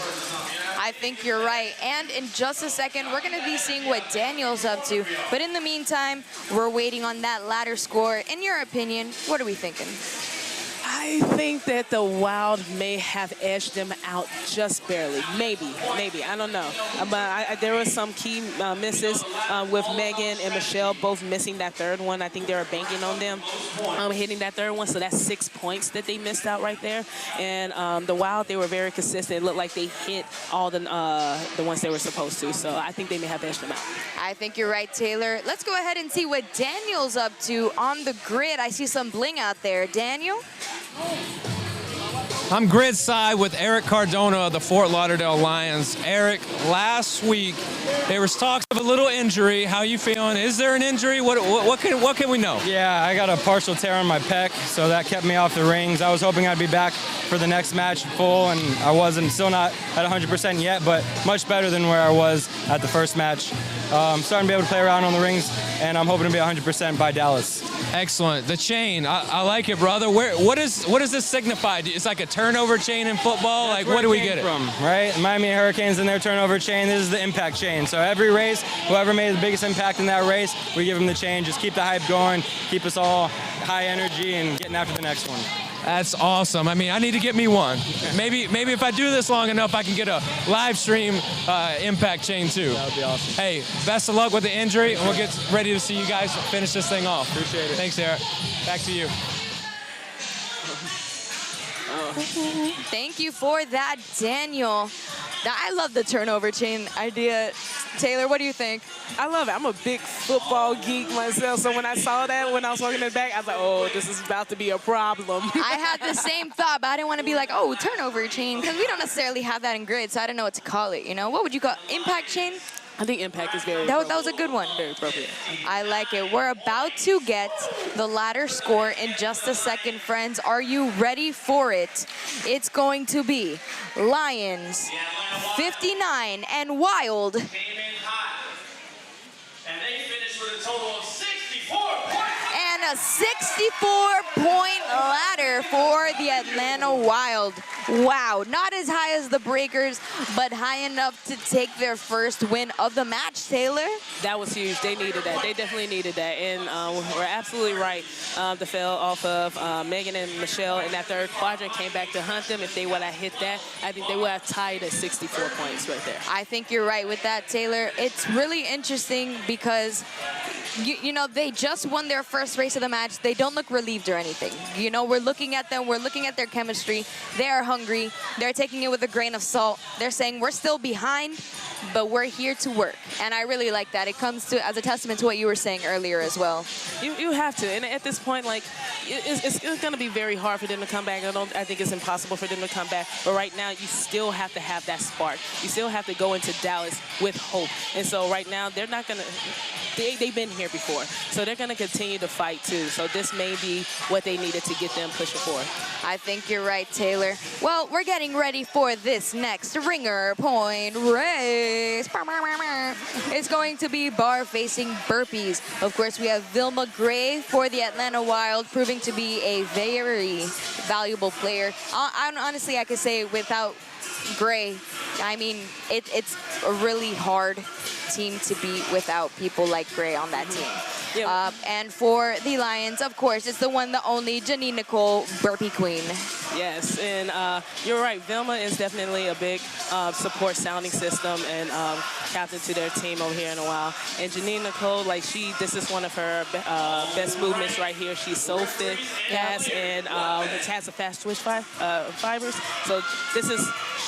Speaker 1: I think you're right. And in just a second, we're going to be seeing what Daniel's up to. But in the meantime, we're waiting on that ladder score. In your opinion, what are we thinking?
Speaker 2: I think that the Wild may have edged them out just barely. Maybe. I don't know. But there were some key misses with Megan and Michelle both missing that third one. I think they were banking on them hitting that third one. So that's 6 points that they missed out right there. And the Wild, they were very consistent. It looked like they hit all the ones they were supposed to. So I think they may have edged them out.
Speaker 1: I think you're right, Taylor. Let's go ahead and see what Daniel's up to on the grid. I see some bling out there. Daniel?
Speaker 4: I'm grid side with Eric Cardona of the Fort Lauderdale Lions. Eric, last week there was talks of a little injury. How you feeling? Is there an injury? What can we know?
Speaker 11: Yeah, I got a partial tear on my pec, so that kept me off the rings. I was hoping I'd be back for the next match full, and I wasn't. Still not at 100% yet, but much better than where I was at the first match. I'm starting to be able to play around on the rings, and I'm hoping to be 100% by Dallas.
Speaker 4: Excellent. The chain, I like it, brother. What does this signify? It's like a turnover chain in football.
Speaker 11: That's
Speaker 4: like, where do we get it
Speaker 11: from? Right, Miami Hurricanes and their turnover chain. This is the impact chain. So every race, whoever made the biggest impact in that race, we give them the chain. Just keep the hype going, keep us all high energy, and getting after the next one.
Speaker 4: That's awesome. I mean, I need to get me one. Maybe if I do this long enough, I can get a live stream impact chain too.
Speaker 11: That would be awesome.
Speaker 4: Hey, best of luck with the injury, and we'll get ready to see you guys finish this thing off.
Speaker 11: Appreciate it.
Speaker 4: Thanks, Eric. Back to you.
Speaker 1: Thank you for that, Daniel. I love the turnover chain idea. Taylor, what do you think?
Speaker 2: I love it. I'm a big football geek myself, so when I saw that when I was walking in the back, I was like, oh, this is about to be a problem.
Speaker 1: I had the same thought, but I didn't want to be like, oh, turnover chain, because we don't necessarily have that in grid, so I didn't know what to call it, you know? What would you call it? Impact chain?
Speaker 2: I think impact is very
Speaker 1: that was a good one.
Speaker 2: Very appropriate.
Speaker 1: I like it. We're about to get the ladder score in just a second, friends. Are you ready for it? It's going to be Lions 59 and Wild.
Speaker 3: Came in hot. And they finished with a total of 64 points.
Speaker 1: And a 64-point ladder for the Atlanta Wild. Wow, not as high as the Breakers, but high enough to take their first win of the match, Taylor.
Speaker 2: That was huge. They needed that. They definitely needed that. And we're absolutely right. The fail off of Megan and Michelle in that third quadrant came back to hunt them. If they would have hit that, I think they would have tied at 64 points right there.
Speaker 1: I think you're right with that, Taylor. It's really interesting because you know, they just won their first race of the match. They don't look relieved or anything. You know, we're looking at them. We're looking at their chemistry. They are hungry. They're taking it with a grain of salt. They're saying, we're still behind, but we're here to work. And I really like that. It comes to as a testament to what you were saying earlier as well.
Speaker 2: You have to. And at this point, like, it's going to be very hard for them to come back. I think it's impossible for them to come back. But right now, you still have to have that spark. You still have to go into Dallas with hope. And so right now, they're not going to... They've been here before, so they're going to continue to fight too. So this may be what they needed to get them pushing forward.
Speaker 1: I think you're right, Taylor. Well, we're getting ready for this next ringer point race. It's going to be bar-facing burpees. Of course, we have Vilma Gray for the Atlanta Wild, proving to be a very valuable player. Honestly, I could say without Gray, I mean, it's a really hard team to beat without people like Gray on that team.
Speaker 2: Yeah.
Speaker 1: And for the Lions, of course, it's the one, the only, Janine Nicole, Burpee Queen.
Speaker 2: Yes, and you're right. Vilma is definitely a big support sounding system and captain to their team over here in a while. And Janine Nicole, like this is one of her best movements right here. She's so fit, fast, and has a fast twitch fibers. So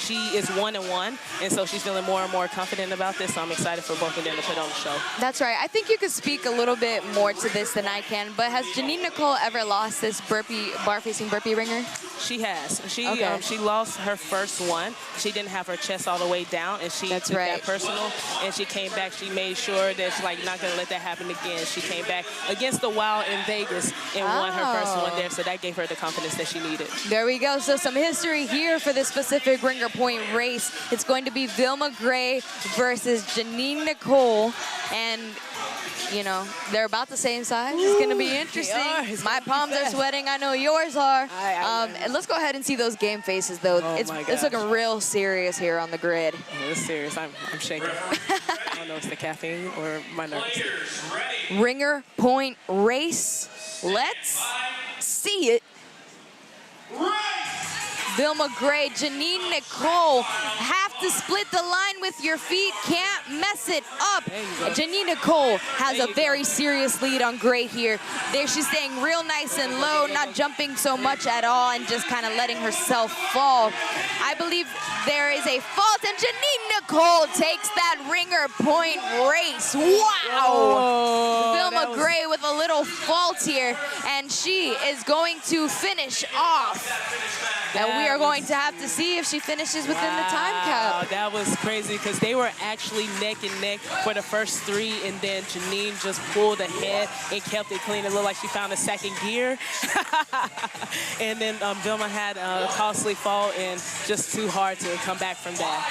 Speaker 2: she is 1-1, and so she's feeling more and more confident about this. So I'm excited for both of them to put on the show.
Speaker 1: That's right. I think you could speak a little bit more to this than I can, but has Janine Nicole ever lost this bar-facing burpee ringer?
Speaker 2: She She has. She
Speaker 1: Okay.
Speaker 2: She lost her first one. She didn't have her chest all the way down, and she took that personal. And she came back. She made sure that she's like not gonna let that happen again. She came back against the Wild in Vegas and won her first one there. So that gave her the confidence that she needed.
Speaker 1: There we go. So some history here for this specific ringer point race. It's going to be Vilma Gray versus Janine Nicole, and you know, they're about the same size. It's going to be interesting. My palms are sweating. I know yours are. And let's go ahead and see those game faces, though. It's looking real serious here on the grid.
Speaker 2: Oh, it's serious. I'm shaking. I don't know if it's the caffeine or my nerves.
Speaker 1: Ringer point race. Let's see it. Vilma Gray, Janine Nicole, have to split the line with your feet, can't mess it up. Janine Nicole has a very serious lead on Gray here. There she's staying real nice and low, not jumping so much at all, and just kind of letting herself fall. I believe there is a fault, and Janine Nicole takes that ringer point race. Wow! Vilma Gray with a little fault here, and she is going to finish off. And we are going to have to see if she finishes within the time cap.
Speaker 2: That was crazy because they were actually neck and neck for the first three, and then Janine just pulled ahead and kept it clean. It looked like she found a second gear. And then Vilma had a costly fall and just too hard to come back from that.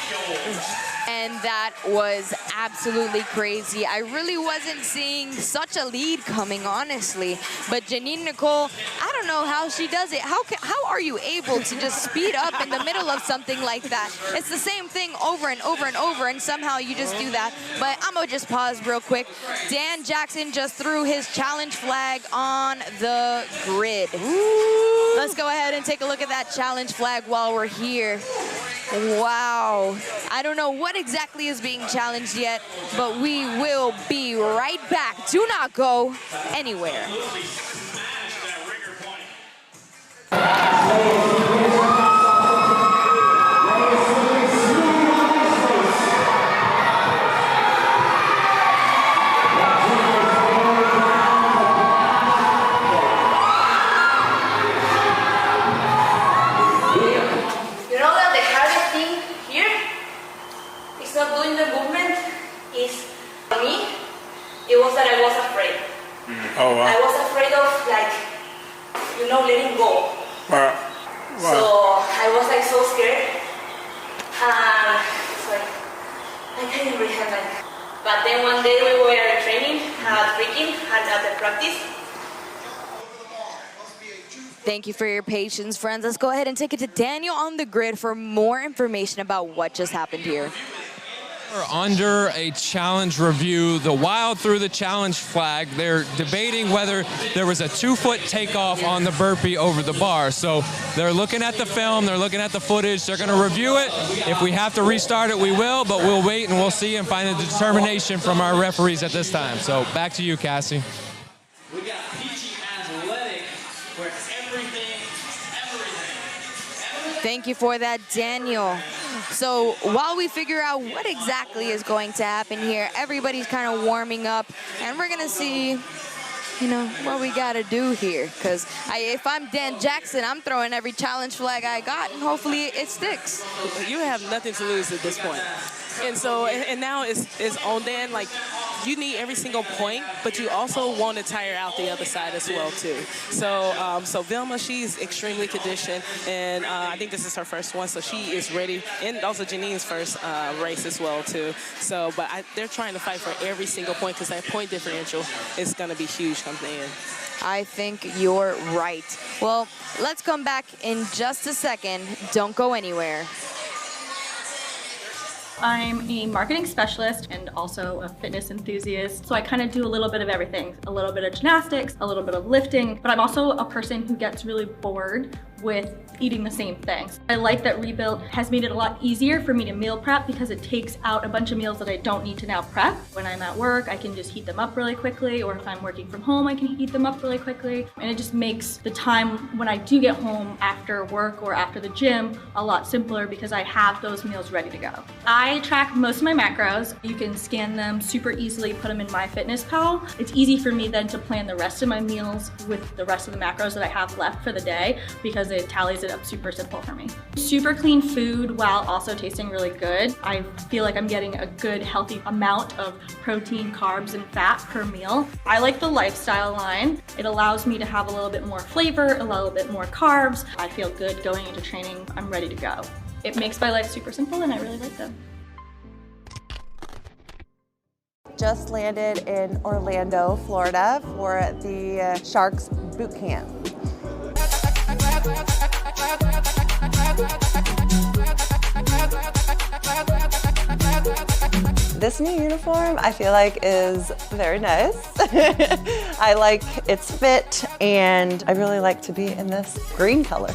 Speaker 1: And that was absolutely crazy. I really wasn't seeing such a lead coming, honestly. But Janine Nicole, I don't know how she does it. How are you able to just speed up in the middle of something like that? It's the same thing over and over and over, and somehow you just do that. But I'm gonna just pause real quick. Dan Jackson just threw his challenge flag on the grid. Let's go ahead and take a look at that challenge flag while we're here. Wow. I don't know what exactly is being challenged yet, but we will be right back. Do not go anywhere.
Speaker 6: Not doing the movement is for me. It was that I was afraid.
Speaker 10: Oh, wow.
Speaker 6: I was afraid of, like, you know, letting go.
Speaker 10: Wow.
Speaker 6: So I was like so scared. Sorry, I can't really have it. But then one day we were training, freaking, and at the practice.
Speaker 1: Thank you for your patience, friends. Let's go ahead and take it to Daniel on the grid for more information about what just happened here.
Speaker 4: We're under a challenge review. The Wild threw the challenge flag. They're debating whether there was a 2-foot takeoff on the burpee over the bar. So they're looking at the film, they're looking at the footage, they're gonna review it. If we have to restart it, we will, but we'll wait and we'll see and find a determination from our referees at this time. So back to you, Cassie.
Speaker 3: We got PG Athletic, where everything.
Speaker 1: Thank you for that, Daniel. So while we figure out what exactly is going to happen here, everybody's kind of warming up, and we're gonna see, you know, what we gotta do here. Because if I'm Dan Jackson, I'm throwing every challenge flag I got, and hopefully it sticks.
Speaker 2: You have nothing to lose at this point. And so, and now it's on Dan, like, you need every single point, but you also want to tire out the other side as well, too. So, so Vilma, she's extremely conditioned, and I think this is her first one, so she is ready, and also Janine's first race as well, too. So, but they're trying to fight for every single point because that point differential is going to be huge come the end.
Speaker 1: I think you're right. Well, let's come back in just a second. Don't go anywhere.
Speaker 12: I'm a marketing specialist and also a fitness enthusiast. So I kind of do a little bit of everything, a little bit of gymnastics, a little bit of lifting, but I'm also a person who gets really bored with eating the same things. I like that Rebuilt has made it a lot easier for me to meal prep because it takes out a bunch of meals that I don't need to now prep. When I'm at work, I can just heat them up really quickly, or if I'm working from home, I can heat them up really quickly. And it just makes the time when I do get home after work or after the gym a lot simpler because I have those meals ready to go. I track most of my macros. You can scan them super easily, put them in MyFitnessPal. It's easy for me then to plan the rest of my meals with the rest of the macros that I have left for the day because because it tallies it up super simple for me. Super clean food while also tasting really good. I feel like I'm getting a good healthy amount of protein, carbs, and fat per meal. I like the lifestyle line. It allows me to have a little bit more flavor, a little bit more carbs. I feel good going into training. I'm ready to go. It makes my life super simple and I really like them.
Speaker 13: Just landed in Orlando, Florida for the Sharks boot camp. This new uniform I feel like is very nice. I like its fit and I really like to be in this green color.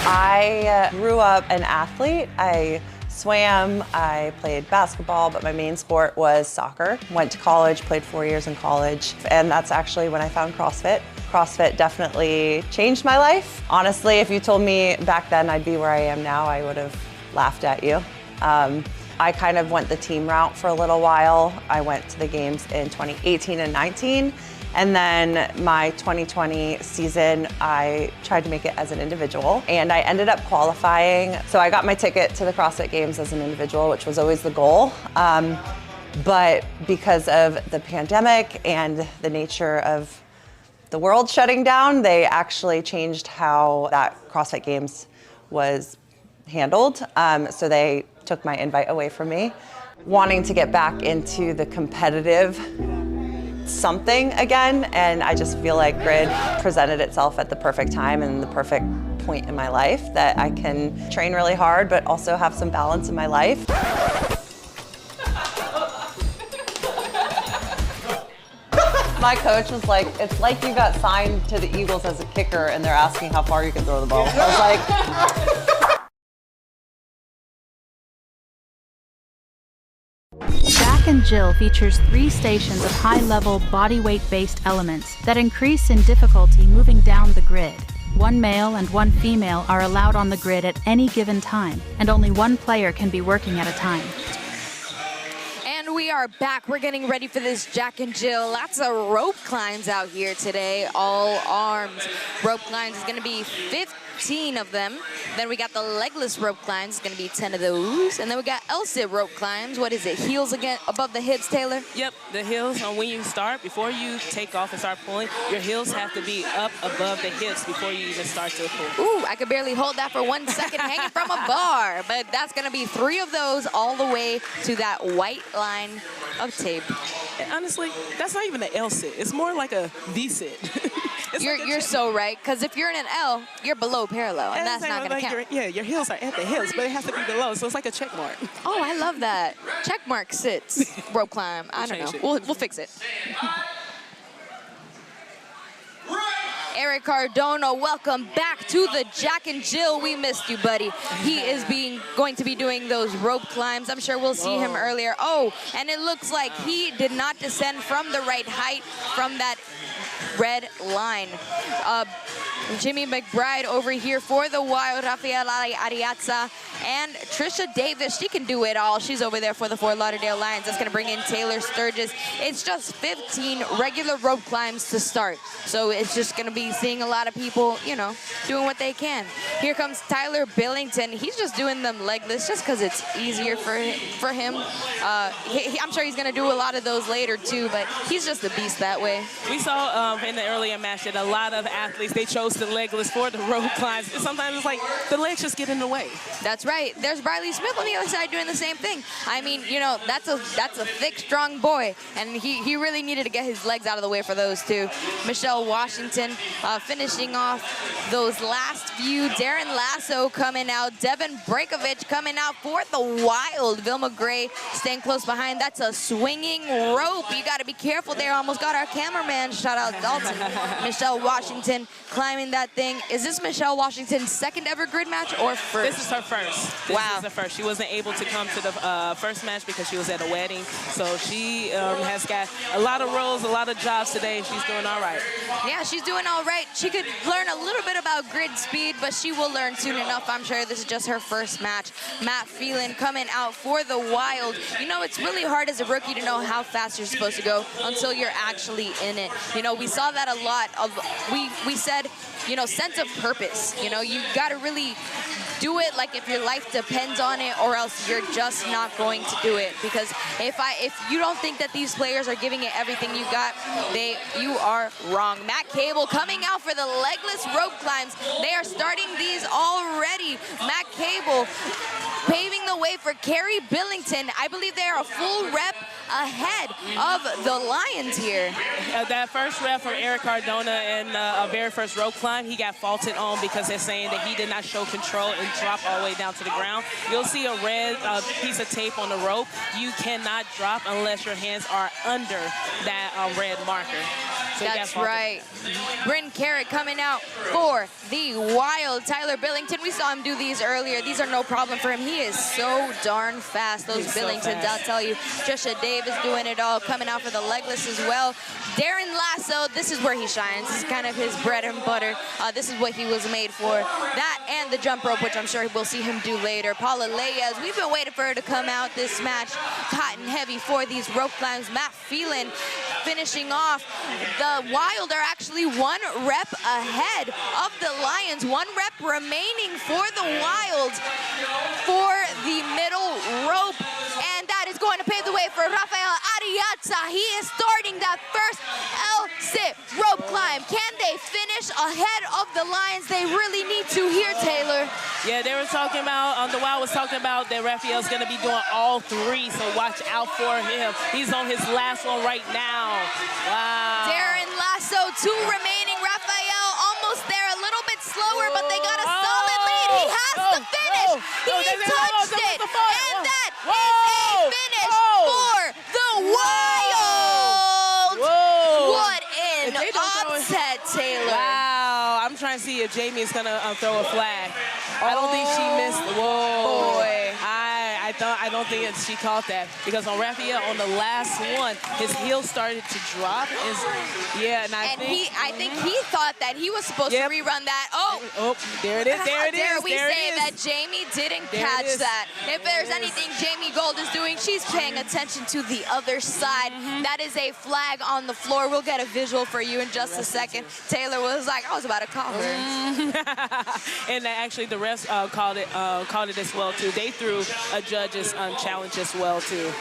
Speaker 13: I grew up an athlete. I swam, I played basketball, but my main sport was soccer. Went to college, played 4 years in college, and that's actually when I found CrossFit. CrossFit definitely changed my life. Honestly, if you told me back then I'd be where I am now, I would have laughed at you. I kind of went the team route for a little while. I went to the games in 2018 and 19. And then my 2020 season, I tried to make it as an individual and I ended up qualifying. So I got my ticket to the CrossFit Games as an individual, which was always the goal. But because of the pandemic and the nature of the world shutting down, they actually changed how that CrossFit Games was handled. So they took my invite away from me. Wanting to get back into the competitive something again, and I just feel like Grid presented itself at the perfect time and the perfect point in my life that I can train really hard but also have some balance in my life. My coach was like, it's like you got signed to the Eagles as a kicker and they're asking how far you can throw the ball. I was like,
Speaker 5: Jack and Jill features 3 stations of high-level body-weight-based elements that increase in difficulty moving down the grid. 1 male and 1 female are allowed on the grid at any given time, and only 1 player can be working at a time.
Speaker 1: And we are back. We're getting ready for this Jack and Jill. Lots of rope climbs out here today, all arms. Rope climbs is going to be 15 of them. Then we got the legless rope climbs. It's going to be 10 of those. And then we got L-sit rope climbs. What is it? Heels again above the hips, Taylor?
Speaker 2: Yep, the heels. When you start, before you take off and start pulling, your heels have to be up above the hips before you even start to pull.
Speaker 1: Ooh, I could barely hold that for 1 second hanging from a bar. But that's going to be 3 of those all the way to that white line of tape.
Speaker 2: And honestly, that's not even an L-sit. It's more like a V-sit.
Speaker 1: You're so right, because if you're in an L, you're below parallel, and that's not going to count.
Speaker 2: Yeah, your heels are at the hips, but it has to be below, so it's like a check mark.
Speaker 1: Oh, I love that. Check mark sits, rope climb. I don't know. We'll fix it. Eric Cardona, welcome back to the Jack and Jill. We missed you, buddy. He is going to be doing those rope climbs. I'm sure we'll see him earlier. Oh, and it looks like he did not descend from the right height from that red line. Jimmy McBride over here for the Wild, Rafael Ariaza, and Trisha Davis. She can do it all. She's over there for the Fort Lauderdale Lions. That's going to bring in Taylor Sturgis. It's just 15 regular rope climbs to start. So it's just going to be seeing a lot of people, you know, doing what they can. Here comes Tyler Billington. He's just doing them legless just because it's easier for him. I'm sure he's going to do a lot of those later too, but he's just a beast that way.
Speaker 2: We saw in the earlier match that a lot of athletes, they chose the legless for the rope climbs. Sometimes it's like the legs just get in the way.
Speaker 1: That's right. There's Riley Smith on the other side doing the same thing. I mean, you know, that's a thick, strong boy, and he really needed to get his legs out of the way for those two. Michelle Washington finishing off those last few. Darren Lasso coming out. Devin Breakovich coming out for the Wild. Vilma Gray staying close behind. That's a swinging rope. You got to be careful there. Almost got our cameraman. Shout out Dalton. Michelle Washington climbing that thing. Is this Michelle Washington's second ever grid match or first?
Speaker 2: This is her first. This is the first. She wasn't able to come to the first match because she was at a wedding. So she has got a lot of roles, a lot of jobs today. She's doing all right.
Speaker 1: Yeah, she's doing all right. She could learn a little bit about grid speed, but she will learn soon enough. I'm sure this is just her first match. Matt Phelan coming out for the Wild. You know, it's really hard as a rookie to know how fast you're supposed to go until you're actually in it. You know, we We saw that a lot of, we said, you know, sense of purpose. You know, you got to really do it like if your life depends on it, or else you're just not going to do it. Because if you don't think that these players are giving it everything you got, you are wrong. Matt Cable coming out for the legless rope climbs. They are starting these already. Matt Cable paving the way for Carrie Billington. I believe they are a full rep ahead of the Lions here.
Speaker 2: That first rep from Eric Cardona in a very first rope climb, he got faulted on because they're saying that he did not show control and drop all the way down to the ground. You'll see a red piece of tape on the rope. You cannot drop unless your hands are under that red marker. So
Speaker 1: that's right. Bryn Carrick coming out for the Wild. Tyler Billington, we saw him do these earlier. These are no problem for him. He is so darn fast. Those Billingtons, I'll tell you. Trisha Davis doing it all, coming out for the legless as well. Darren Lasso, this is where he shines. This is kind of his bread and butter. This is what he was made for. That and the jump rope, which I'm sure we'll see him do later. Paula Leyes, we've been waiting for her to come out this match. Hot and heavy for these rope climbs. Matt Phelan finishing off. The Wild are actually 1 rep ahead of the Lions. 1 rep remaining for the Wild for the middle rope. And that is going to pave the way for Rafael Ariaza. He is starting that first L-sit rope climb. Can they finish ahead of the Lions? They really need to here, Taylor.
Speaker 2: Yeah, they were talking about, the Wild was talking about that Rafael's going to be doing all 3, so watch out for him. He's on his last one right now. Wow.
Speaker 1: Darren Lasso, 2 remaining. Rafael almost there, a little bit slower, but they got a solid lead. He has to finish. He touched it, and that is a finish for the Wild. What an upset, Taylor.
Speaker 2: Wow, I'm trying to see if Jamie is going to throw a flag. I don't think she missed. Whoa.
Speaker 1: Boy.
Speaker 2: I don't think she caught that, because on Rafael, on the last one, his heel started to drop. I
Speaker 1: think he thought that he was supposed to rerun that.
Speaker 2: Oh, there it is. There it is.
Speaker 1: Dare we say that Jamie didn't catch that? If there's anything Jamie Gold is doing, she's paying attention to the other side. That is a flag on the floor. We'll get a visual for you in just a second. Taylor was like, I was about to call her.
Speaker 2: And actually, the refs called it as well too. They threw a judge's challenge as well too.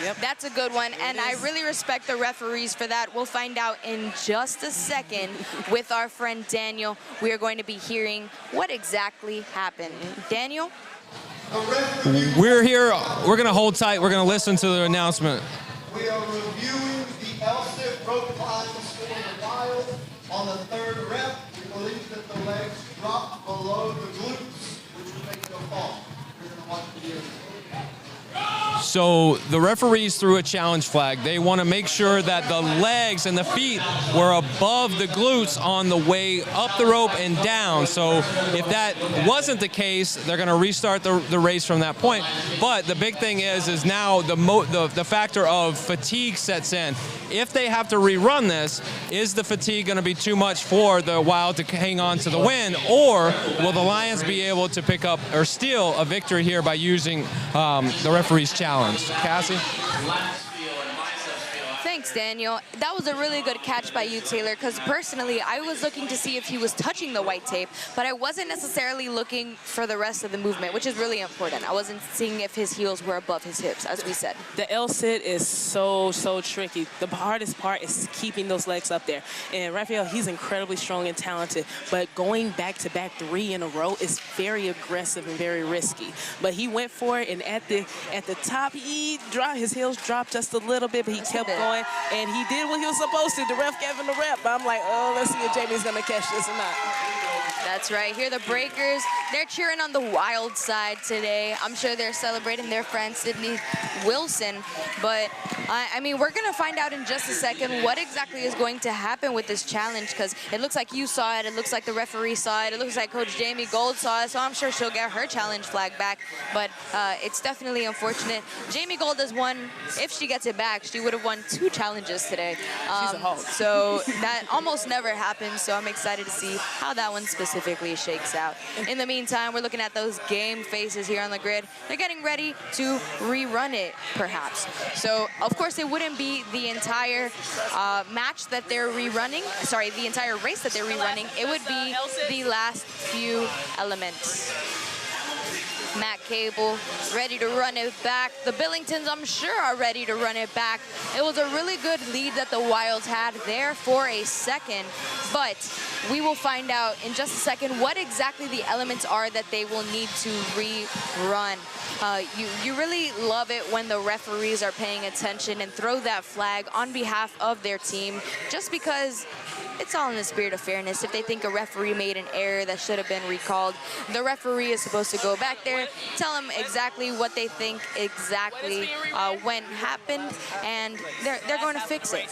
Speaker 2: Yep.
Speaker 1: That's a good one, and I really respect the referees for that. We'll find out in just a second with our friend Daniel. We are going to be hearing what exactly happened. Daniel?
Speaker 4: We're here. We're going to hold tight. We're going to listen to the announcement.
Speaker 14: We are reviewing the L-sit rope climbs for the Wild. On the 3rd rep, we believe that the legs dropped below the glutes, which would make it a fall. We're going to watch the video.
Speaker 4: So the referees threw a challenge flag. They want to make sure that the legs and the feet were above the glutes on the way up the rope and down. So if that wasn't the case, they're going to restart the race from that point. But the big thing is now the factor of fatigue sets in. If they have to rerun this, is the fatigue going to be too much for the Wild to hang on to the win, or will the Lions be able to pick up or steal a victory here by using the referee's challenge? Cassie?
Speaker 1: Thanks, Daniel. That was a really good catch by you, Taylor, because personally, I was looking to see if he was touching the white tape, but I wasn't necessarily looking for the rest of the movement, which is really important. I wasn't seeing if his heels were above his hips, as we said.
Speaker 2: The L-sit is so tricky. The hardest part is keeping those legs up there. And Rafael, he's incredibly strong and talented, but going back-to-back 3 in a row is very aggressive and very risky. But he went for it, and at the top, his heels dropped just a little bit, but he kept going. And he did what he was supposed to. The ref gave him the rep. But I'm like, oh, let's see if Jamie's going to catch this or not.
Speaker 1: That's right. Here the Breakers, they're cheering on the Wild side today. I'm sure they're celebrating their friend Sidney Wilson. But, I mean, we're going to find out in just a second what exactly is going to happen with this challenge, because it looks like you saw it. It looks like the referee saw it. It looks like Coach Jamie Gold saw it. So I'm sure she'll get her challenge flag back. But it's definitely unfortunate. Jamie Gold has won. If she gets it back, she would have won 2 challenges today.
Speaker 2: She's a Hulk.
Speaker 1: So that almost never happens. So I'm excited to see how that one specifically specifically shakes out. In the meantime, we're looking at those game faces here on the grid. They're getting ready to rerun it, perhaps. So, of course, it wouldn't be the entire match that they're rerunning. Sorry, the entire race that they're rerunning. It would be the last few elements. Matt Cable ready to run it back. The Billingtons, I'm sure, are ready to run it back. It was a really good lead that the Wilds had there for a second, but we will find out in just a second what exactly the elements are that they will need to rerun. You really love it when the referees are paying attention and throw that flag on behalf of their team, just because it's all in the spirit of fairness. If they think a referee made an error that should have been recalled, the referee is supposed to go back there, tell them exactly what they think exactly when happened, and they're going to fix it.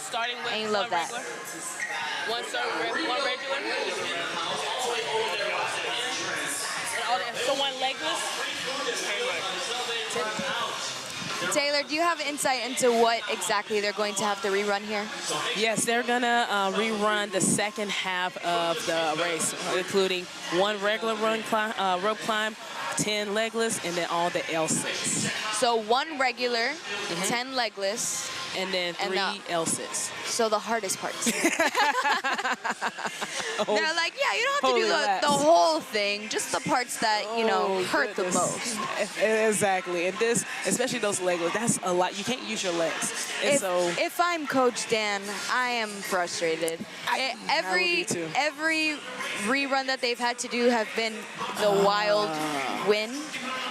Speaker 1: And you love that.
Speaker 2: One regular. So one legless.
Speaker 1: Taylor, do you have insight into what exactly they're going to have to rerun here?
Speaker 2: Yes, they're gonna rerun the second half of the race, including one regular rope climb, 10 legless, and then all the L6.
Speaker 1: So one regular, 10 legless,
Speaker 2: and then 3 L6.
Speaker 1: So the hardest parts. They're like, yeah, you don't have to do the whole thing, just the parts that, you know, hurt the most.
Speaker 2: Exactly. And this, especially those legless, that's a lot. You can't use your legs. And
Speaker 1: If I'm Coach Dan, I am frustrated. Every rerun that they've had to do have been the Wild win.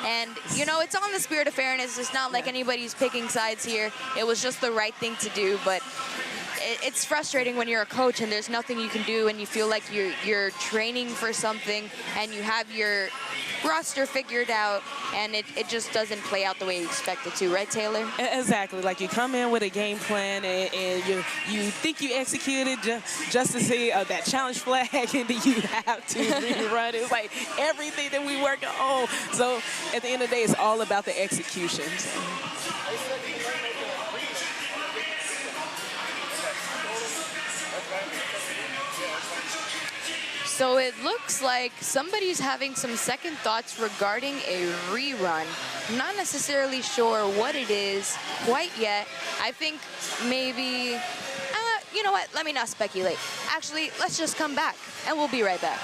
Speaker 1: And, you know, it's all in the spirit of fairness. It's not like anybody's picking sides here. It was just the right thing to do. But it's frustrating when you're a coach and there's nothing you can do and you feel like you're training for something and you have your roster figured out and it just doesn't play out the way you expect it to, right, Taylor?
Speaker 2: Exactly. Like you come in with a game plan and you think you executed just to see that challenge flag, and then you have to rerun. It's like everything that we work on. So at the end of the day, it's all about the execution.
Speaker 1: So it looks like somebody's having some second thoughts regarding a rerun. I'm not necessarily sure what it is quite yet. I think maybe, you know what, let me not speculate. Actually, let's just come back and we'll be right back.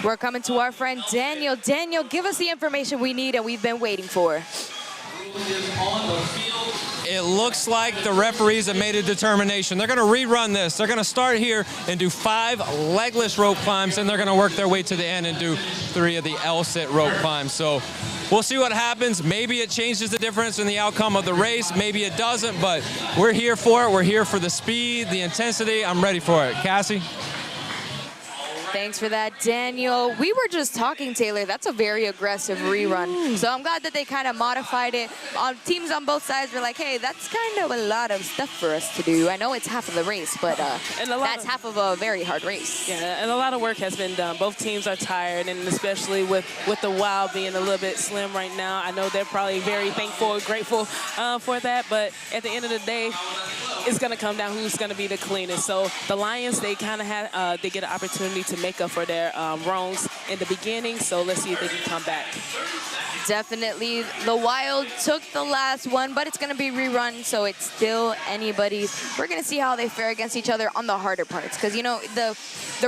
Speaker 1: We're coming to our friend Daniel. Daniel, give us the information we need and we've been waiting for.
Speaker 4: It looks like the referees have made a determination. They're going to rerun this. They're going to start here and do 5 legless rope climbs, and they're going to work their way to the end and do 3 of the L-sit rope climbs. So we'll see what happens. Maybe it changes the difference in the outcome of the race. Maybe it doesn't, but we're here for it. We're here for the speed, the intensity. I'm ready for it. Cassie?
Speaker 1: Thanks for that, Daniel. We were just talking, Taylor. That's a very aggressive rerun. So I'm glad that they kind of modified it. Teams on both sides were like, hey, that's kind of a lot of stuff for us to do. I know it's half of the race, but that's half of a very hard race.
Speaker 2: Yeah, and a lot of work has been done. Both teams are tired, and especially with the Wild being a little bit slim right now, I know they're probably very thankful and grateful for that. But at the end of the day, it's going to come down who's going to be the cleanest. So the Lions, they kind of had they get an opportunity to make up for their wrongs in the beginning. So let's see if they can come back.
Speaker 1: Definitely, the Wild took the last one, but it's going to be rerun, so it's still anybody's. We're going to see how they fare against each other on the harder parts, because, you know, the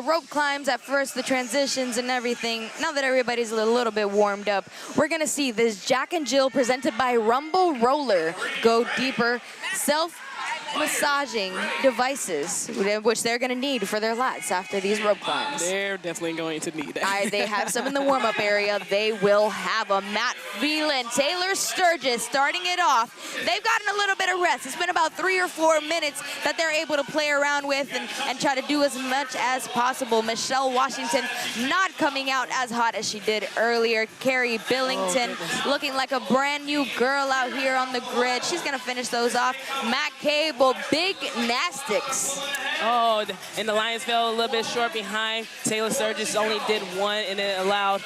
Speaker 1: rope climbs at first, the transitions and everything, now that everybody's a little bit warmed up, we're going to see this Jack and Jill presented by Rumble Roller go deeper. Self-massaging devices, which they're going to need for their lats after these rope climbs.
Speaker 2: They're definitely going to need it.
Speaker 1: They have some in the warm-up area. They will have a Matt Phelan, Taylor Sturgis starting it off. They've gotten a little bit of rest. It's been about 3 or 4 minutes that they're able to play around with and try to do as much as possible. Michelle Washington not coming out as hot as she did earlier. Carrie Billington looking like a brand new girl out here on the grid. She's going to finish those off. Matt Cable, big Nastics.
Speaker 2: Oh, and the Lions fell a little bit short behind. Taylor Sturgis only did one, and it allowed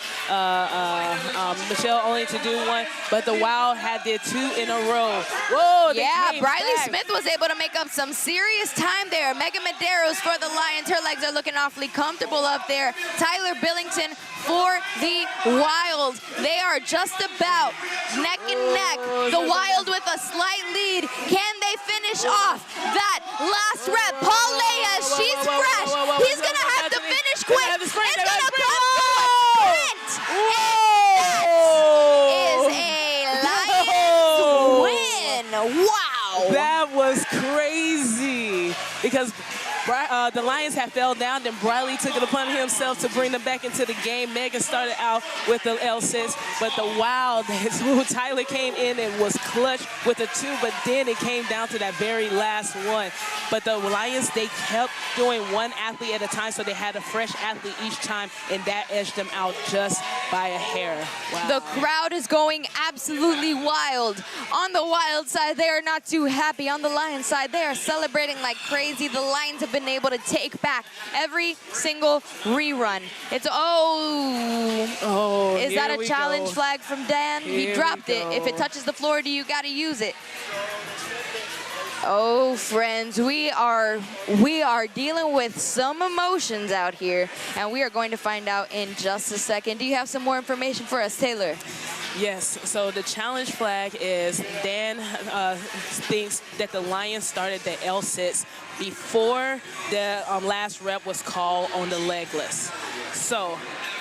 Speaker 2: Michelle only to do one, but the Wild did 2 in a row. Whoa,
Speaker 1: yeah, Briley Smith was able to make up some serious time there. Megan Medeiros for the Lions. Her legs are looking awfully comfortable up there. Tyler Billington for the Wild. They are just about neck and neck. The Wild with a slight lead. Can they finish off that last rep? Paul Leyes, she's fresh. He's going to have to finish quick. It's going to come to a sprint. And that is a Lions win. Wow.
Speaker 2: That was crazy because the Lions had fell down, then Briley took it upon himself to bring them back into the game. Megan started out with the L6, but the Wild, Tyler came in and was clutch with a 2, but then it came down to that very last one. But the Lions, they kept doing one athlete at a time, so they had a fresh athlete each time, and that edged them out just by a hair. Wow.
Speaker 1: The crowd is going absolutely wild. On the Wild side, they are not too happy. On the Lions side, they are celebrating like crazy. The Lions have been able to take back every single rerun. It's, is that a challenge flag from Dan? He dropped it. If it touches the floor, you got to use it. Oh, friends, we are dealing with some emotions out here, and we are going to find out in just a second. Do you have some more information for us, Taylor?
Speaker 2: Yes, so the challenge flag is Dan thinks that the Lions started the L6 before the last rep was called on the legless. So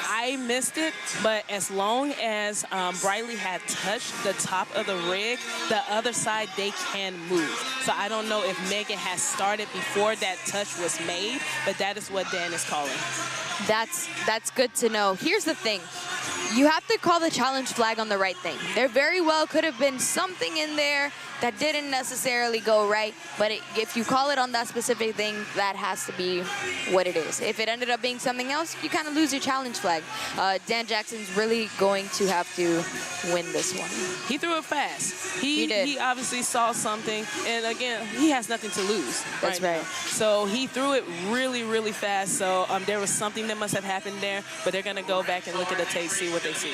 Speaker 2: I missed it, but as long as Briley had touched the top of the rig, the other side, they can move. So I don't know if Megan has started before that touch was made, but that is what Dan is calling.
Speaker 1: That's good to know. Here's the thing. You have to call the challenge flag on the right thing. There very well could have been something in there that didn't necessarily go right, but if you call it on that specific thing, that has to be what it is. If it ended up being something else, you kind of lose your challenge flag. Dan Jackson's really going to have to win this one.
Speaker 2: He threw it fast.
Speaker 1: He did.
Speaker 2: He obviously saw something, and again, he has nothing to lose.
Speaker 1: That's right.
Speaker 2: Now. So he threw it really, really fast. So there was something that must have happened there, but they're going to go back and look at the tape, see what they see.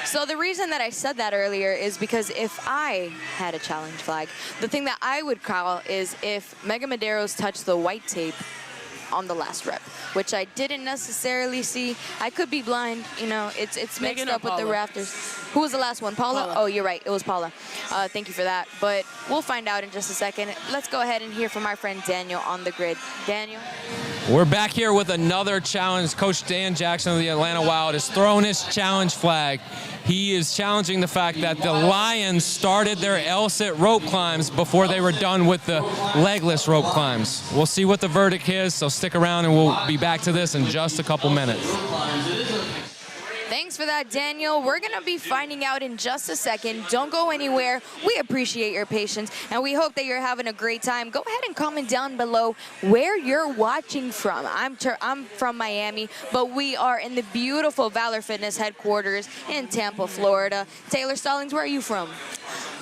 Speaker 1: So the reason that I said that earlier is because if I had a challenge flag, the thing that I would call is if Megan Medeiros touched the white tape on the last rep, which I didn't necessarily see. I could be blind, you know, it's mixed up with the rafters. Who was the last one? Paula? Oh, you're right, it was Paula. Thank you for that, but we'll find out in just a second. Let's go ahead and hear from our friend Daniel on the grid. Daniel?
Speaker 4: We're back here with another challenge. Coach Dan Jackson of the Atlanta Wild has thrown his challenge flag. He is challenging the fact that the Lions started their L-sit rope climbs before they were done with the legless rope climbs. We'll see what the verdict is, so stick around and we'll be back to this in just a couple minutes.
Speaker 1: Thanks for that, Daniel. We're going to be finding out in just a second. Don't go anywhere. We appreciate your patience, and we hope that you're having a great time. Go ahead and comment down below where you're watching from. I'm from Miami, but we are in the beautiful Valor Fitness headquarters in Tampa, Florida. Taylor Stallings, where are you from?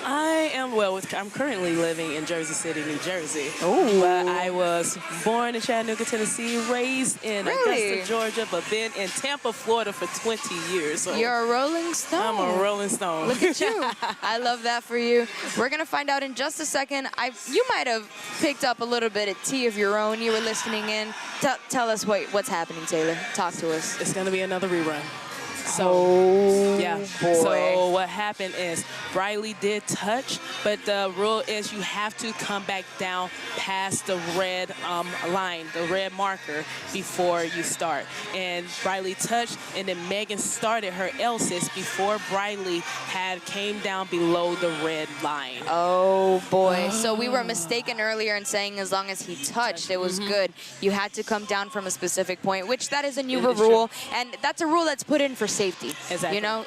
Speaker 2: I'm currently living in Jersey City, New Jersey.
Speaker 1: Oh.
Speaker 2: But I was born in Chattanooga, Tennessee, raised in Augusta, Georgia, but been in Tampa, Florida for 20 years. So
Speaker 1: you're a Rolling Stone.
Speaker 2: I'm a Rolling Stone.
Speaker 1: Look at you. I love that for you. We're going to find out in just a second. You might have picked up a little bit of tea of your own. You were listening in. Tell us what's happening, Taylor. Talk to us.
Speaker 2: It's going to be another rerun.
Speaker 1: So,
Speaker 2: yeah.
Speaker 1: Boy.
Speaker 2: So what happened is Briley did touch, but the rule is you have to come back down past the red line, the red marker, before you start. And Briley touched, and then Megan started her L-sis before Briley came down below the red line.
Speaker 1: Oh, boy. So we were mistaken earlier in saying as long as he touched, it was good. You had to come down from a specific point, which that is a newer rule, and that's a rule that's put in for safety.
Speaker 2: Exactly.
Speaker 1: You know,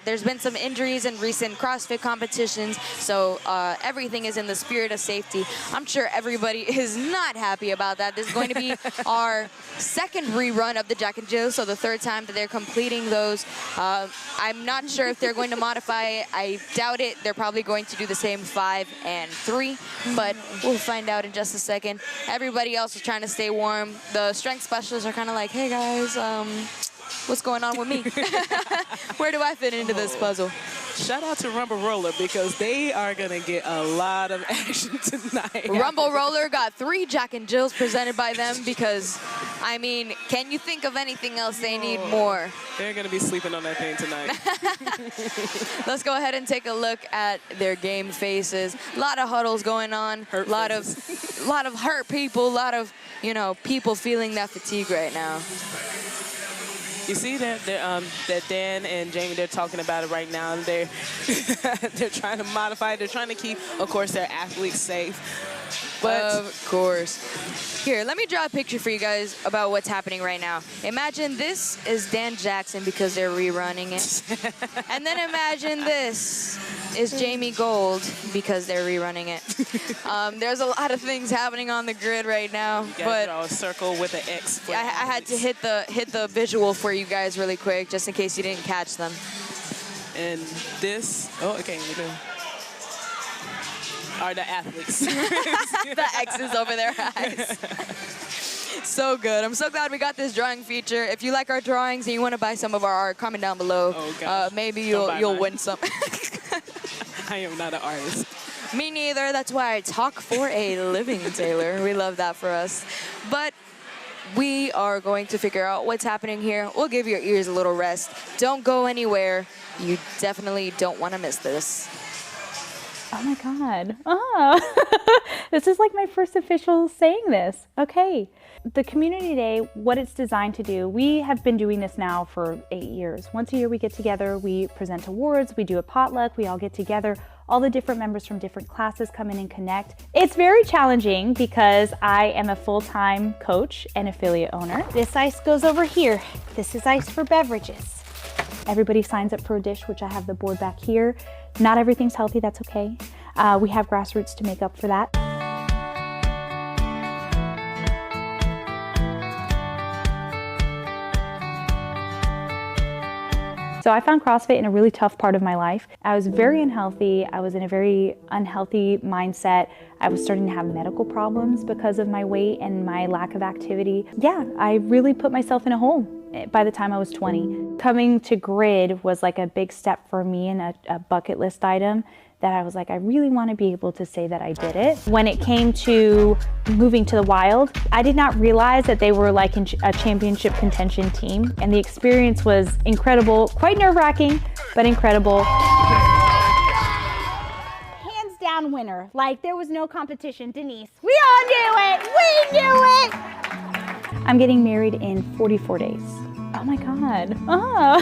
Speaker 1: there's been some injuries in recent CrossFit competitions, so everything is in the spirit of safety. I'm sure everybody is not happy about that. This is going to be our second rerun of the Jack and Jill, so the third time that they're completing those. I'm not sure if they're going to modify it. I doubt it. They're probably going to do the same 5 and 3, but we'll find out in just a second. Everybody else is trying to stay warm. The strength specialists are kind of like, hey guys, what's going on with me? Where do I fit into this puzzle?
Speaker 2: Shout out to Rumble Roller because they are going to get a lot of action tonight.
Speaker 1: Rumble Roller got 3 Jack and Jills presented by them because, I mean, can you think of anything else they need more?
Speaker 2: They're going to be sleeping on that thing tonight.
Speaker 1: Let's go ahead and take a look at their game faces. A lot of huddles going on. A lot of hurt people. A lot of, people feeling that fatigue right now.
Speaker 2: You see that Dan and Jamie, they're talking about it right now. They're trying to modify it. They're trying to keep, of course, their athletes safe. But
Speaker 1: of course. Here, let me draw a picture for you guys about what's happening right now. Imagine this is Dan Jackson because they're rerunning it. And then imagine this is Jamie Gold because they're rerunning it. There's a lot of things happening on the grid right now.
Speaker 2: But draw a circle with an X.
Speaker 1: I had to hit the visual for you guys really quick just in case you didn't catch them.
Speaker 2: And this, okay, we do. Are the athletes.
Speaker 1: The X's over their eyes. So good. I'm so glad we got this drawing feature. If you like our drawings and you want to buy some of our art, comment down below. Maybe you'll win some.
Speaker 2: I am not an artist.
Speaker 1: Me neither. That's why I talk for a living, Taylor. We love that for us. But we are going to figure out what's happening here. We'll give your ears a little rest. Don't go anywhere. You definitely don't want to miss this.
Speaker 5: Oh my God. Oh, this is like my first official saying this. Okay. The Community Day, what it's designed to do, we have been doing this now for 8 years. Once a year we get together, we present awards, we do a potluck, we all get together. All the different members from different classes come in and connect. It's very challenging because I am a full-time coach and affiliate owner. This ice goes over here. This is ice for beverages. Everybody signs up for a dish, which I have the board back here. Not everything's healthy, that's okay. We have grassroots to make up for that. So I found CrossFit in a really tough part of my life. I was very unhealthy. I was in a very unhealthy mindset. I was starting to have medical problems because of my weight and my lack of activity. Yeah, I really put myself in a hole by the time I was 20. Coming to Grid was like a big step for me and a bucket list item that I was like, I really want to be able to say that I did it. When it came to moving to the Wild, I did not realize that they were like a championship contention team. And the experience was incredible, quite nerve-wracking, but incredible. Hands down winner. Like there was no competition, Denise. We all knew it, we knew it. I'm getting married in 44 days. Oh my God. Oh.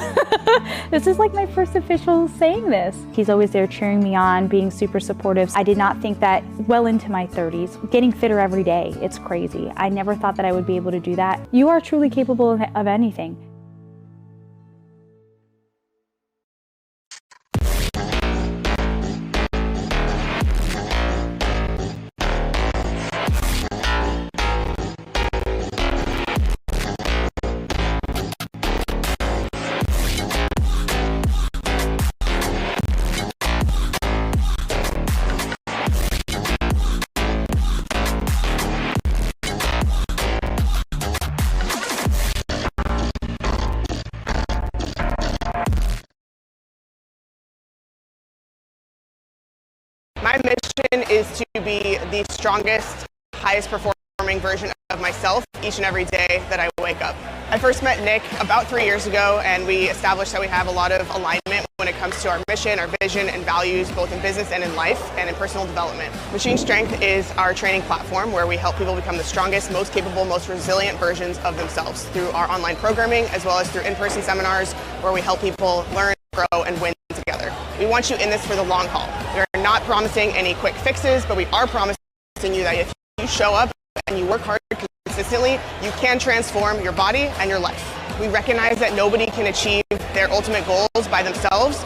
Speaker 5: This is like my first official saying this. He's always there cheering me on, being super supportive. I did not think that well into my 30s, getting fitter every day, it's crazy. I never thought that I would be able to do that. You are truly capable of anything.
Speaker 15: My mission is to be the strongest, highest performing version of myself each and every day that I wake up. I first met Nick about 3 years ago, and we established that we have a lot of alignment when it comes to our mission, our vision, and values, both in business and in life, and in personal development. Machine Strength is our training platform where we help people become the strongest, most capable, most resilient versions of themselves through our online programming, as well as through in-person seminars where we help people learn, grow, and win together. We want you in this for the long haul. We are not promising any quick fixes, but we are promising you that if you show up and you work hard consistently, you can transform your body and your life. We recognize that nobody can achieve their ultimate goals by themselves,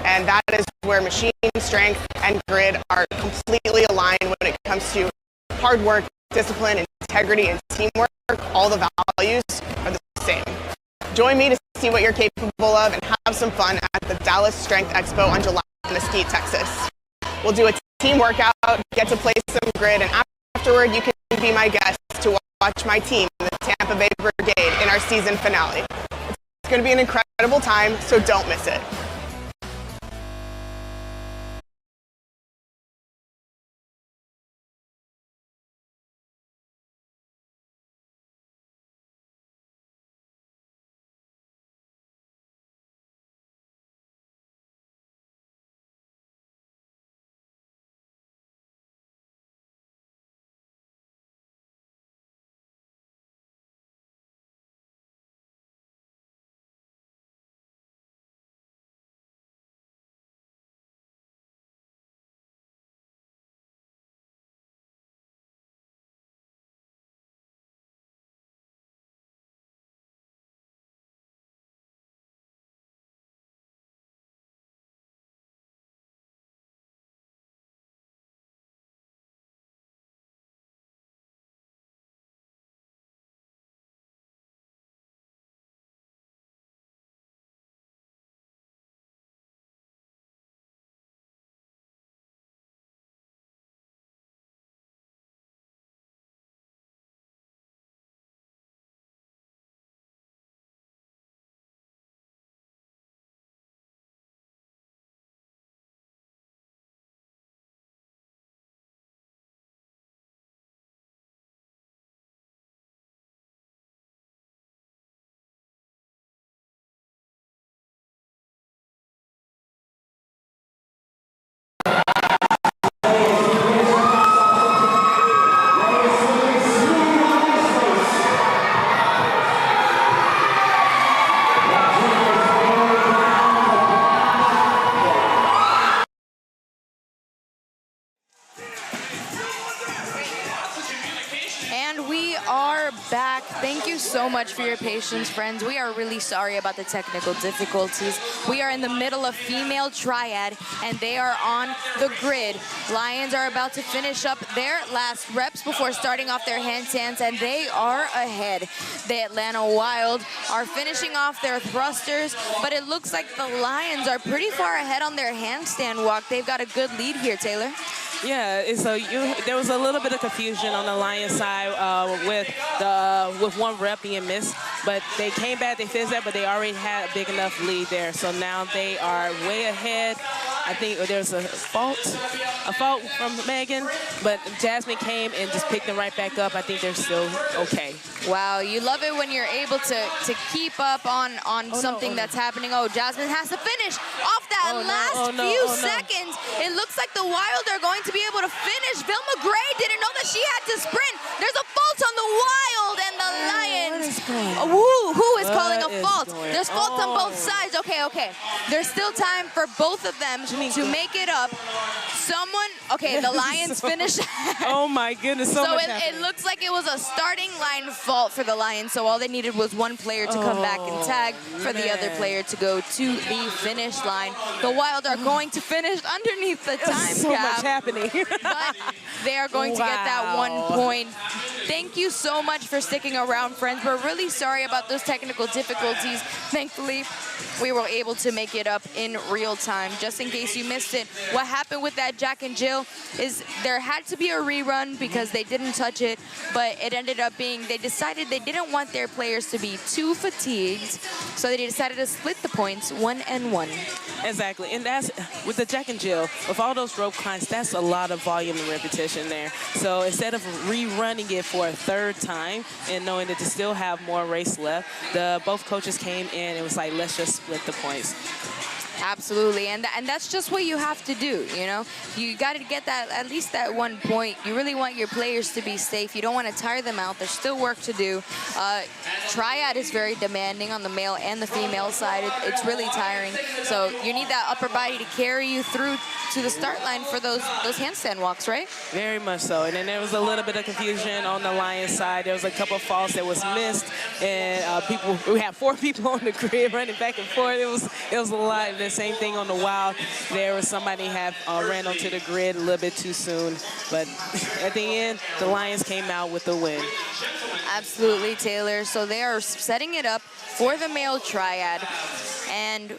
Speaker 15: and that is where Machine Strength and Grid are completely aligned when it comes to hard work, discipline, integrity, and teamwork. All the values are the same. Join me to see what you're capable of and have some fun at the Dallas Strength Expo on July in Mesquite, Texas. We'll do a team workout, get to play some Grid, and afterward you can be my guest to watch my team, the Tampa Bay Brigade, in our season finale. It's going to be an incredible time, so don't miss it.
Speaker 1: Thank you so much for your patience, friends. We are really sorry about the technical difficulties. We are in the middle of female triad, and they are on the grid. Lions are about to finish up their last reps before starting off their handstands, and they are ahead. The Atlanta Wild are finishing off their thrusters, but it looks like the Lions are pretty far ahead on their handstand walk. They've got a good lead here, Taylor.
Speaker 2: Yeah, so there was a little bit of confusion on the Lions side with one rep being missed, but they came back, they finished that, but they already had a big enough lead there. So now they are way ahead. I think there's a fault from Megan, but Jasmine came and just picked them right back up. I think they're still okay.
Speaker 1: Wow, you love it when you're able to keep up on something that's happening. Oh, Jasmine has to finish off that last few seconds. It looks like the Wild are going to be able to finish. Vilma Gray didn't know that she had to sprint. There's a fault on the Wild and the Lions. Who is calling a fault? There's faults on both sides. Okay. There's still time for both of them to make it up. The Lions finished.
Speaker 2: Oh my goodness, so much
Speaker 1: it looks like it was a starting line fault for the Lions, so all they needed was one player to come back and tag for the other player to go to the finish line. The Wild are going to finish underneath the time cap.
Speaker 2: So much happening.
Speaker 1: But they are going to get that 1 point Thank you so much for sticking around, friends. We're really sorry about those technical difficulties. Thankfully, we were able to make it up in real time. Just in case you missed it, what happened with that Jack and Jill is there had to be a rerun because they didn't touch it, but it ended up being, they decided they didn't want their players to be too fatigued, so they decided to split the points 1 and 1.
Speaker 2: Exactly, and that's with the Jack and Jill, with all those rope climbs, that's a lot of volume and repetition there. So instead of rerunning it for a third time and knowing that to still have more race left, both coaches came in and was like, let's just split the points.
Speaker 1: Absolutely, and that's just what you have to do, you know? You got to get that, at least that 1 point. You really want your players to be safe. You don't want to tire them out. There's still work to do. Triad is very demanding on the male and the female side. It's really tiring. So you need that upper body to carry you through to the start line for those handstand walks, right?
Speaker 2: Very much so. And then there was a little bit of confusion on the Lions side. There was a couple of falls that was missed, and we had 4 people on the grid running back and forth. It was a lot. The same thing on the Wild. There was somebody ran onto the grid a little bit too soon, but at the end, the Lions came out with the win.
Speaker 1: Absolutely, Taylor. So they are setting it up for the male triad, and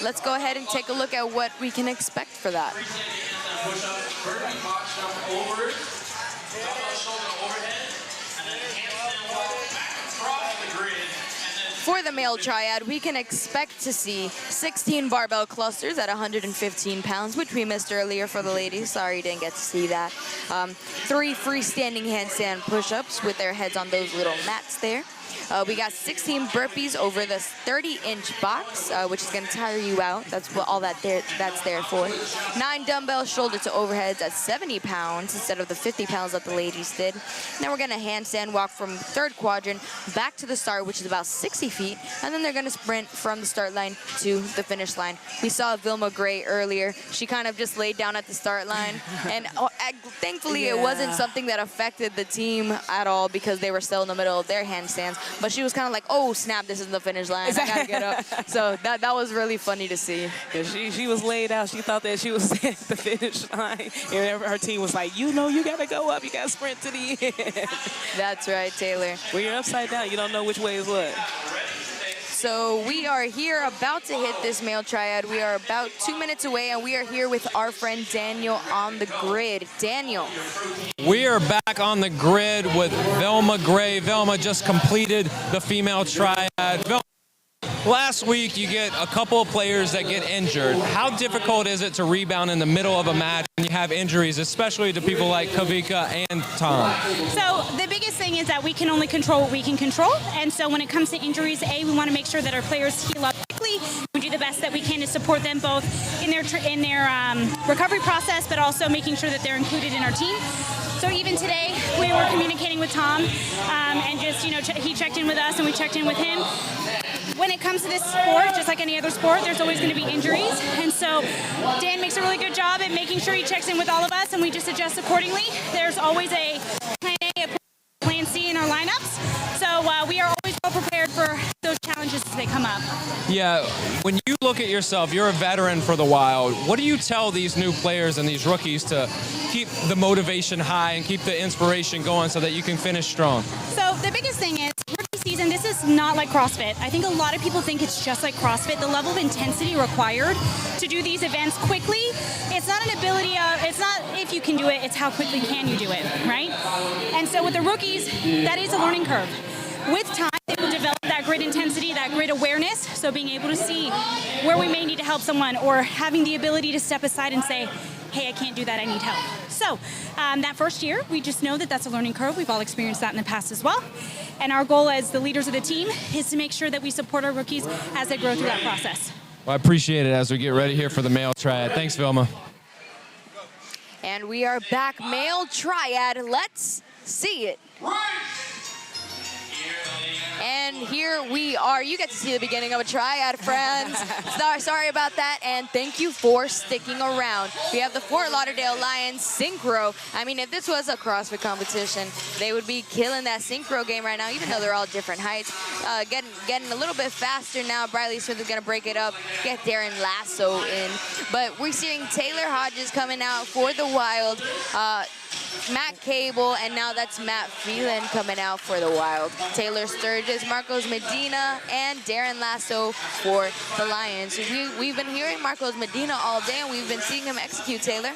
Speaker 1: let's go ahead and take a look at what we can expect for that. For the male triad, we can expect to see 16 barbell clusters at 115 pounds, which we missed earlier for the ladies. Sorry you didn't get to see that. 3 freestanding handstand push-ups with their heads on those little mats there. We got 16 burpees over this 30-inch box, which is going to tire you out. That's what all that's there for. 9 dumbbell shoulder to overheads at 70 pounds instead of the 50 pounds that the ladies did. And then we're going to handstand walk from third quadrant back to the start, which is about 60 feet. And then they're going to sprint from the start line to the finish line. We saw Vilma Gray earlier. She kind of just laid down at the start line. And thankfully, it wasn't something that affected the team at all because they were still in the middle of their handstands. But she was kind of like, oh, snap, this is the finish line. I got to get up. So that was really funny to see.
Speaker 2: Yeah, she was laid out. She thought that she was at the finish line. And her team was like, you got to go up. You got to sprint to the end.
Speaker 1: That's right, Taylor.
Speaker 2: When you're upside down, you don't know which way is what.
Speaker 1: So we are here about to hit this male triad. We are about 2 minutes away, and we are here with our friend Daniel on the grid. Daniel.
Speaker 4: We are back on the grid with Vilma Gray. Vilma just completed the female triad. Vilma, last week you get a couple of players that get injured. How difficult is it to rebound in the middle of a match when you have injuries, especially to people like Kavika and Tom?
Speaker 16: So the biggest thing is that we can only control what we can control. And so when it comes to injuries, we want to make sure that our players heal up quickly. We do the best that we can to support them both in their recovery process, but also making sure that they're included in our team. So even today, we were communicating with Tom, and just, he checked in with us and we checked in with him. When it comes to this sport, just like any other sport, there's always going to be injuries. And so Dan makes a really good job at making sure he checks in with all of us and we just adjust accordingly. There's always a plan A, a plan C in our lineups. So we are always well prepared for those challenges as they come up.
Speaker 4: Yeah, when you look at yourself, you're a veteran for the Wild. What do you tell these new players and these rookies to keep the motivation high and keep the inspiration going so that you can finish strong?
Speaker 16: So the biggest thing is, rookie season, this is not like CrossFit. I think a lot of people think it's just like CrossFit. The level of intensity required to do these events quickly, it's not an ability of, it's not if you can do it, it's how quickly can you do it, right? And so with the rookies, that is a learning curve. With time, they will develop that grid intensity, that grid awareness, so being able to see where we may need to help someone or having the ability to step aside and say, hey, I can't do that, I need help. So that first year, we just know that that's a learning curve. We've all experienced that in the past as well. And our goal as the leaders of the team is to make sure that we support our rookies as they grow through that process.
Speaker 4: Well, I appreciate it as we get ready here for the male triad. Thanks, Vilma.
Speaker 1: And we are back, male triad. Let's see it. And here we are. You get to see the beginning of a triad, friends. Sorry about that, and thank you for sticking around. We have the Fort Lauderdale Lions synchro. I mean, if this was a CrossFit competition, they would be killing that synchro game right now, even though they're all different heights. Getting a little bit faster now. Briley Smith is going to break it up, get Darren Lasso in. But we're seeing Taylor Hodges coming out for the Wild. Matt Cable, and now that's Matt Phelan coming out for the Wild. Taylor Sturgis, Marcos Medina, and Darren Lasso for the Lions. We've been hearing Marcos Medina all day, and we've been seeing him execute, Taylor.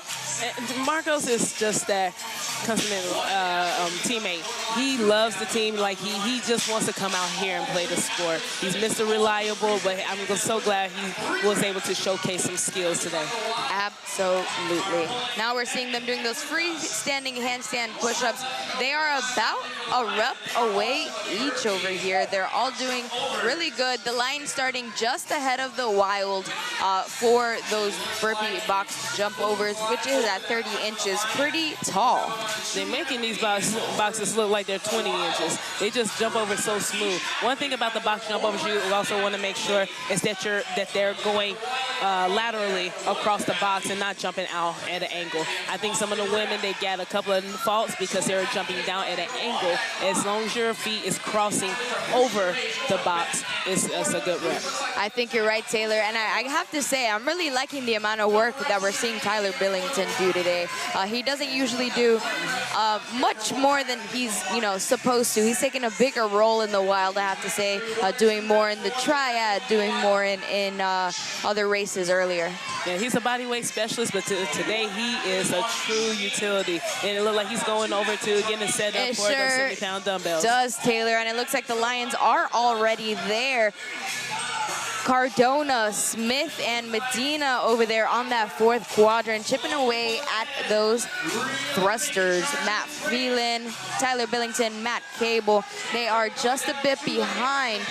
Speaker 2: Marcos is just that consummate teammate. He loves the team. Like he just wants to come out here and play the sport. He's Mr. Reliable, but I'm so glad he was able to showcase some skills today.
Speaker 1: Absolutely. Now we're seeing them doing those freestanding handstand push-ups. They are about a rep away each over here. They're all doing really good. The line starting just ahead of the Wild for those burpee box jump overs, which is at 30 inches. Pretty tall.
Speaker 2: They're making these boxes look like they're 20 inches. They just jump over so smooth. One thing about the box jump overs you also want to make sure is that they're going laterally across the box and not jumping out at an angle. I think some of the women, they get a couple of faults because they're jumping down at an angle. As long as your feet is crossing over the box, it's a good rep.
Speaker 1: I think you're right, Taylor. And I have to say, I'm really liking the amount of work that we're seeing Tyler Billington do today. He doesn't usually do much more than he's, supposed to. He's taking a bigger role in the Wild, I have to say, doing more in the Triad, doing more in other races earlier.
Speaker 2: Yeah, he's a bodyweight specialist, but today he is a true utility. And it looked like he's going over to getting set up for those 70-pound dumbbells.
Speaker 1: Does, Taylor, and it looks like the Lions are already there. Cardona, Smith, and Medina over there on that fourth quadrant, chipping away at those thrusters. Matt Phelan, Tyler Billington, Matt Cable, they are just a bit behind.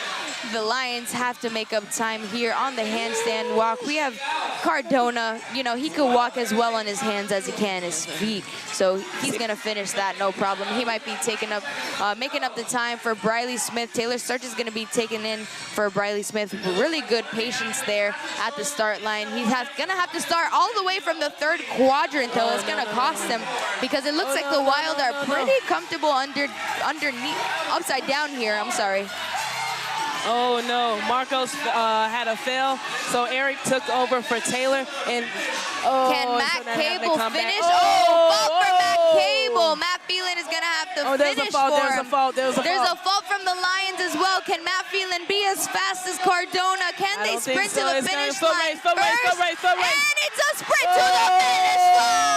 Speaker 1: The Lions have to make up time here on the handstand walk. We have Cardona, he could walk as well on his hands as he can his feet. So he's gonna finish that, no problem. He might be making up the time for Briley Smith. Taylor Sturgis is gonna be taken in for Briley Smith. Really good patience there at the start line. He's gonna have to start all the way from the third quadrant, though. It's gonna cost him because it looks like the Wild are pretty comfortable underneath, upside down here. I'm sorry.
Speaker 2: Oh no, Marcos had a fail, so Eric took over for Taylor, and
Speaker 1: can Matt Cable finish? Fault for Matt Cable. Matt Phelan is gonna have to finish for him. There's a fault from the Lions as well. Can Matt Phelan be as fast as Cardona? Can they sprint to the finish line first? And it's a sprint to the finish line.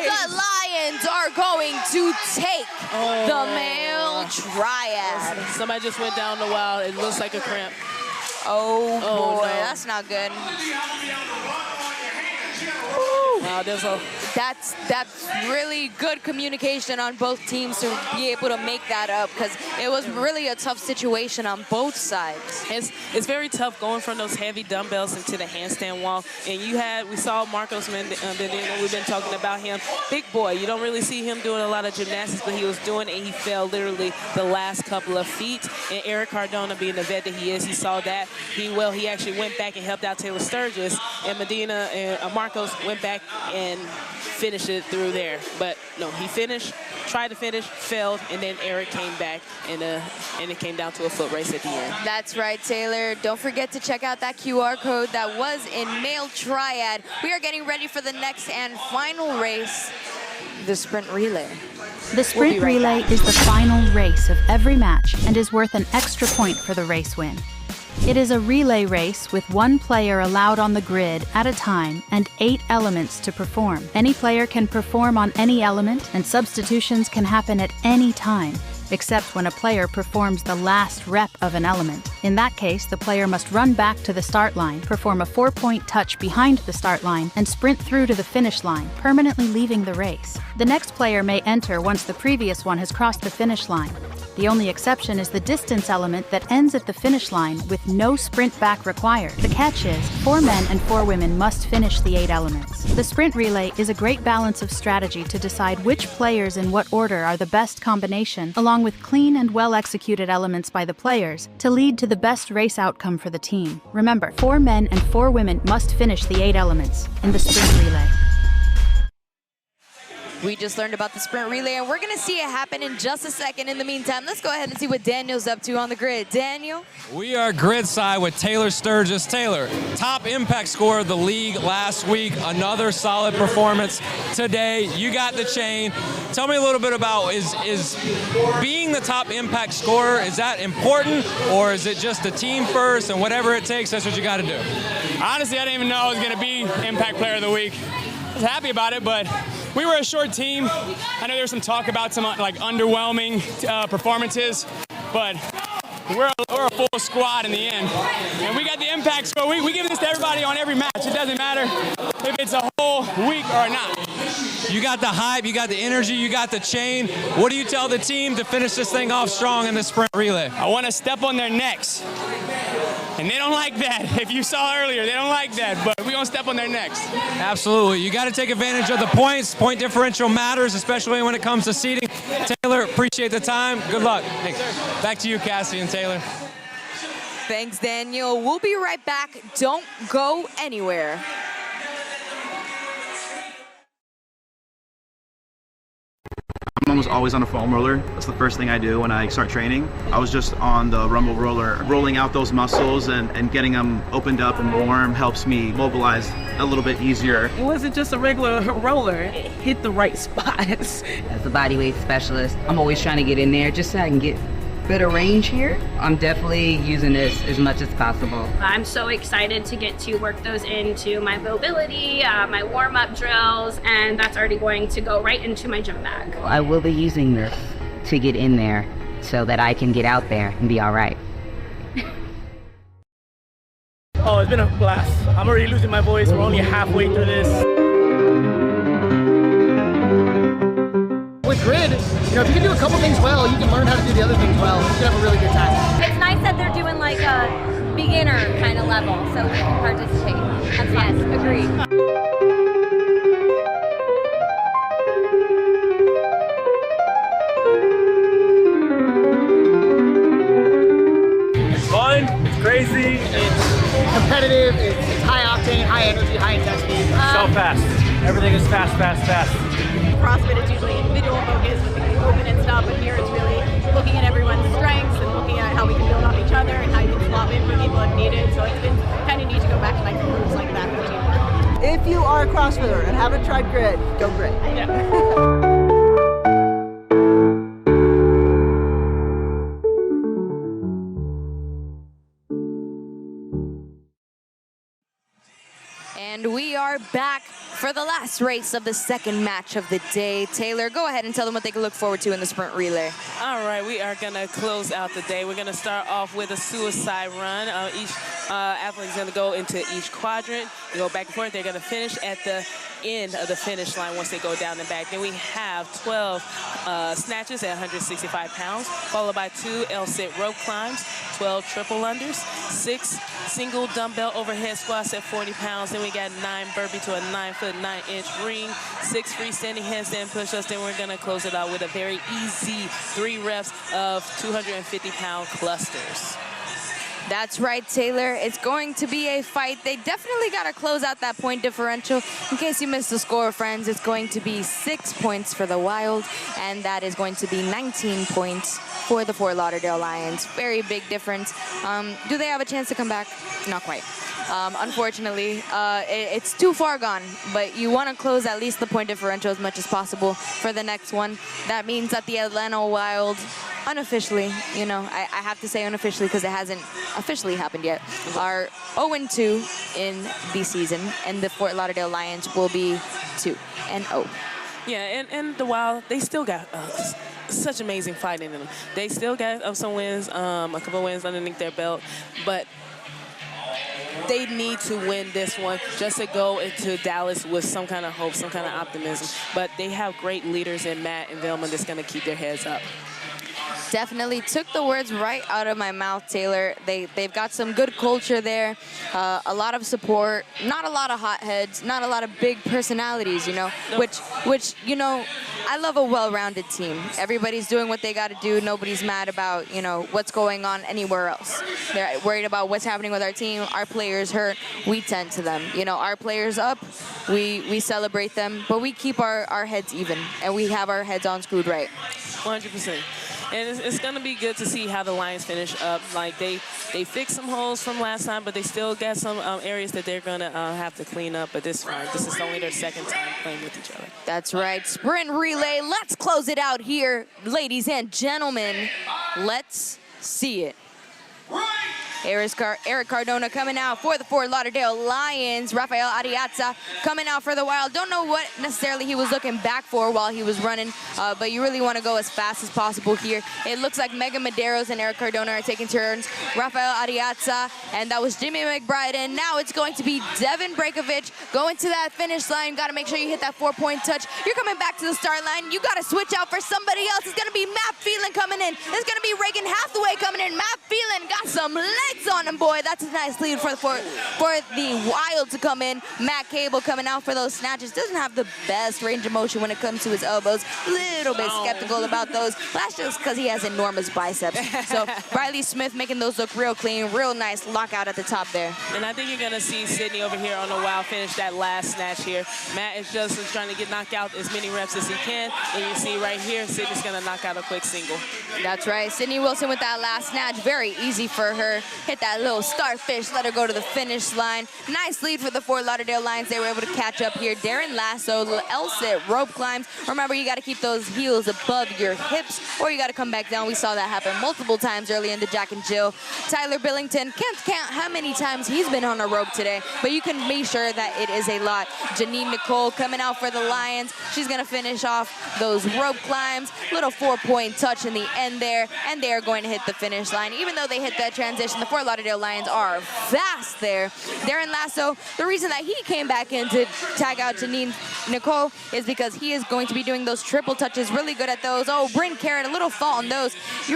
Speaker 1: The Lions are going to take the male Triad.
Speaker 2: Somebody just went down the Wild. It looks like a cramp.
Speaker 1: Oh boy,
Speaker 2: no.
Speaker 1: That's not good.
Speaker 2: Wow,
Speaker 1: that's really good communication on both teams to be able to make that up, because it was really a tough situation on both sides.
Speaker 2: It's very tough going from those heavy dumbbells into the handstand wall. And we saw Marcos Medina, we've been talking about him. Big boy, you don't really see him doing a lot of gymnastics, but he was doing it, and he fell literally the last couple of feet. And Eric Cardona, being the vet that he is, he saw that. He actually went back and helped out Taylor Sturgis, and Medina and Marcos went back and finished it through there. But no, he tried to finish, failed, and then Eric came back, and it came down to a foot race at the end.
Speaker 1: That's right, Taylor. Don't forget to check out that QR code that was in male Triad. We are getting ready for the next and final race, the sprint relay.
Speaker 5: The sprint relay is the final race of every match and is worth an extra point for the race win. It is a relay race with one player allowed on the grid at a time and 8 elements to perform. Any player can perform on any element, and substitutions can happen at any time, except when a player performs the last rep of an element. In that case, the player must run back to the start line, perform a 4-point touch behind the start line, and sprint through to the finish line, permanently leaving the race. The next player may enter once the previous one has crossed the finish line. The only exception is the distance element that ends at the finish line with no sprint back required. The catch is, 4 men and 4 women must finish the 8 elements. The sprint relay is a great balance of strategy to decide which players in what order are the best combination, along with clean and well-executed elements by the players, to lead to the best race outcome for the team. Remember, 4 men and 4 women must finish the 8 elements in the sprint relay.
Speaker 1: We just learned about the sprint relay, and we're going to see it happen in just a second. In the meantime, let's go ahead and see what Daniel's up to on the grid. Daniel?
Speaker 4: We are grid side with Taylor Sturgis. Taylor, top impact scorer of the league last week. Another solid performance today. You got the chain. Tell me a little bit about, is being the top impact scorer, is that important, or is it just the team first and whatever it takes, that's what you got to do?
Speaker 11: Honestly, I didn't even know I was going to be Impact Player of the Week. I was happy about it, but we were a short team. I know there was some talk about some like underwhelming performances, but we're a full squad in the end. And we got the impact score. We give this to everybody on every match. It doesn't matter if it's a whole week or not.
Speaker 4: You got the hype, you got the energy, you got the chain. What do you tell the team to finish this thing off strong in the sprint relay?
Speaker 11: I want to step on their necks. And they don't like that. If you saw earlier, they don't like that, but we're going to step on their necks.
Speaker 4: Absolutely. You got to take advantage of the points. Point differential matters, especially when it comes to seeding. Taylor, appreciate the time. Good luck. Thanks. Back to you, Cassie and Taylor.
Speaker 1: Thanks, Daniel. We'll be right back. Don't go anywhere.
Speaker 17: I'm almost always on a foam roller. That's the first thing I do when I start training. I was just on the rumble roller. Rolling out those muscles and getting them opened up and warm helps me mobilize a little bit easier.
Speaker 2: It wasn't just a regular roller. It hit the right spots.
Speaker 18: As a bodyweight specialist, I'm always trying to get in there just so I can get better range here. I'm definitely using this as much as possible.
Speaker 19: I'm so excited to get to work those into my mobility, my warm-up drills, and that's already going to go right into my gym bag.
Speaker 18: I will be using this to get in there so that I can get out there and be all right.
Speaker 20: Oh, it's been a blast. I'm already losing my voice. We're only halfway through this.
Speaker 21: With grid, if you can do a couple things well, you can learn how to do the other things well. You can have a really good time.
Speaker 22: It's nice that they're doing like a beginner kind of level, so we can participate. That's yes, agreed.
Speaker 20: It's fun, it's crazy, it's competitive, it's high octane, high energy, high intensity. So fast. Everything is fast, fast, fast.
Speaker 23: CrossFit is usually individual focused with the movement and stuff, but here it's really looking at everyone's strengths and looking at how we can build on each other and how you can swap in for people if needed. So it's been kind of neat to go back to like groups like that for teamwork.
Speaker 24: If you are a CrossFitter and haven't tried grid, go grid.
Speaker 23: Yeah.
Speaker 1: And we are back for the last race of the second match of the day. Taylor, go ahead and tell them what they can look forward to in the sprint relay.
Speaker 2: All right, we are going to close out the day. We're going to start off with a suicide run. Each athlete is going to go into each quadrant. They go back and forth. They're going to finish at the end of the finish line once they go down and back. Then we have 12 snatches at 165 pounds, followed by 2 L-sit rope climbs, 12 triple unders, 6 single dumbbell overhead squats at 40 pounds. Then we got 9 burpee to a 9-foot 9-inch ring, 6 freestanding handstand push-ups. Then we're going to close it out with a very easy 3 reps of 250-pound clusters.
Speaker 1: That's right, Taylor. It's going to be a fight. They definitely got to close out that point differential. In case you missed the score, friends, it's going to be 6 points for the Wild, and that is going to be 19 points for the Fort Lauderdale Lions. Very big difference. Do they have a chance to come back? Not quite. Unfortunately, it's too far gone, but you want to close at least the point differential as much as possible for the next one. That means that the Atlanta Wild, unofficially, I have to say unofficially because it hasn't officially happened yet, are 0-2 in the season, and the Fort Lauderdale Lions will be 2-0.
Speaker 2: Yeah, and the Wild, they still got such amazing fighting in them. They still got some wins, a couple wins underneath their belt, but they need to win this one just to go into Dallas with some kind of hope, some kind of optimism. But they have great leaders in Matt and Velma that's going to keep their heads up.
Speaker 1: Definitely took the words right out of my mouth, Taylor. They've got some good culture there, a lot of support, not a lot of hotheads, not a lot of big personalities, you know, which you know, I love a well-rounded team. Everybody's doing what they got to do. Nobody's mad about, you know, what's going on anywhere else. They're worried about what's happening with our team. Our players hurt, we tend to them. You know, our players up, we celebrate them, but we keep our heads even, and we have our heads on screwed right.
Speaker 2: 100%. And it's going to be good to see how the Lions finish up. Like, they fixed some holes from last time, but they still got some areas that they're going to have to clean up. But this is fine. This is only their second time playing with each other.
Speaker 1: That's right. Sprint relay. Let's close it out here, ladies and gentlemen. Let's see it. Eric Cardona coming out for the Fort Lauderdale Lions. Rafael Ariaza coming out for the Wild. Don't know what necessarily he was looking back for while he was running, but you really want to go as fast as possible here. It looks like Megan Medeiros and Eric Cardona are taking turns. Rafael Ariaza, and that was Jimmy McBride. And now it's going to be Devin Breakovich going to that finish line. Got to make sure you hit that 4-point touch. You're coming back to the start line. You got to switch out for somebody else. It's going to be Matt Phelan coming in. It's going to be Reagan Hathaway coming in. Matt Phelan got some legs on him, boy. That's a nice lead for the Wild to come in. Matt Cable coming out for those snatches. Doesn't have the best range of motion when it comes to his elbows. Little bit skeptical about those. That's just because he has enormous biceps. So Riley Smith making those look real clean, real nice lockout at the top there.
Speaker 2: And I think you're going to see Sidney over here on the Wild finish that last snatch here. Matt is just trying to knock out as many reps as he can. And you see right here, Sidney's going to knock out a quick single.
Speaker 1: That's right. Sidney Wilson with that last snatch. Very easy for her. Hit that little starfish, let her go to the finish line. Nice lead for the Fort Lauderdale Lions. They were able to catch up here. Darren Lasso, L-sit, rope climbs. Remember, you got to keep those heels above your hips, or you got to come back down. We saw that happen multiple times early in the Jack and Jill. Tyler Billington, can't count how many times he's been on a rope today, but you can be sure that it is a lot. Janine Nicole coming out for the Lions. She's going to finish off those rope climbs. Little 4-point touch in the end there, and they are going to hit the finish line. Even though they hit that transition, the Fort Lauderdale Lions are fast there. Darren Lasso, the reason that he came back in to tag out Janine Nicole is because he is going to be doing those triple touches, really good at those. Oh, Bryn Carrot, a little fault on those. You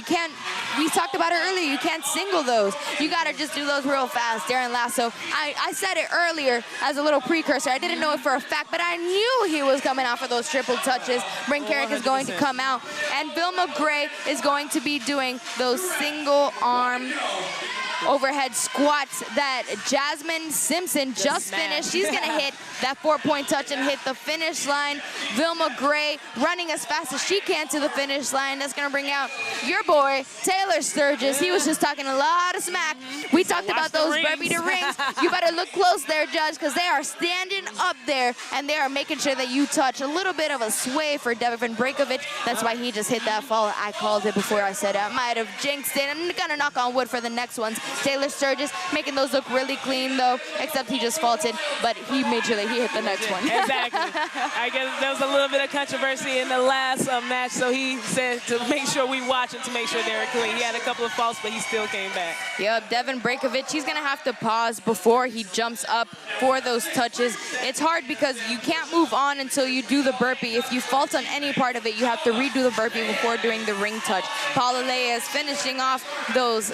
Speaker 1: can't, we talked about it earlier, you can't single those. You got to just do those real fast. Darren Lasso, I said it earlier as a little precursor. I didn't know it for a fact, but I knew he was coming out for those triple touches. Bryn Carrick is going to come out, and Vilma Gray is going to be doing those single arm overhead squats that Jasmine Simpson just finished. She's going to hit that 4-point touch and hit the finish line. Vilma Gray running as fast as she can to the finish line. That's going to bring out your boy, Taylor Sturgis. He was just talking a lot of smack. We talked about those burpee to rings. You better look close there, Judge, because they are standing up there, and they are making sure that you touch. A little bit of a sway for Devin Breakovich. That's why he just hit that fall. I called it before I said it. I might have jinxed it. I'm going to knock on wood for the next ones. Taylor Sturgis making those look really clean, though, except he just faulted, but he made sure that he hit the next one.
Speaker 2: Exactly. I guess there was a little bit of controversy in the last match, so he said to make sure we watch it to make sure they were clean. He had a couple of faults, but he still came back.
Speaker 1: Yep, Devin Breakovich, he's going to have to pause before he jumps up for those touches. It's hard because you can't move on until you do the burpee. If you fault on any part of it, you have to redo the burpee before doing the ring touch. Paula Leyes finishing off those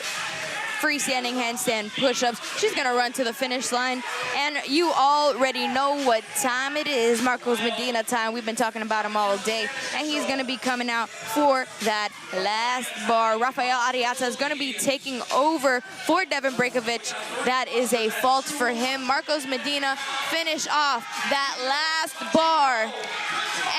Speaker 1: freestanding handstand push-ups. She's going to run to the finish line, and you already know what time it is. Marcos Medina time. We've been talking about him all day, and he's going to be coming out for that last bar. Rafael Ariaza is going to be taking over for Devin Breakovich. That is a fault for him. Marcos Medina finish off that last bar,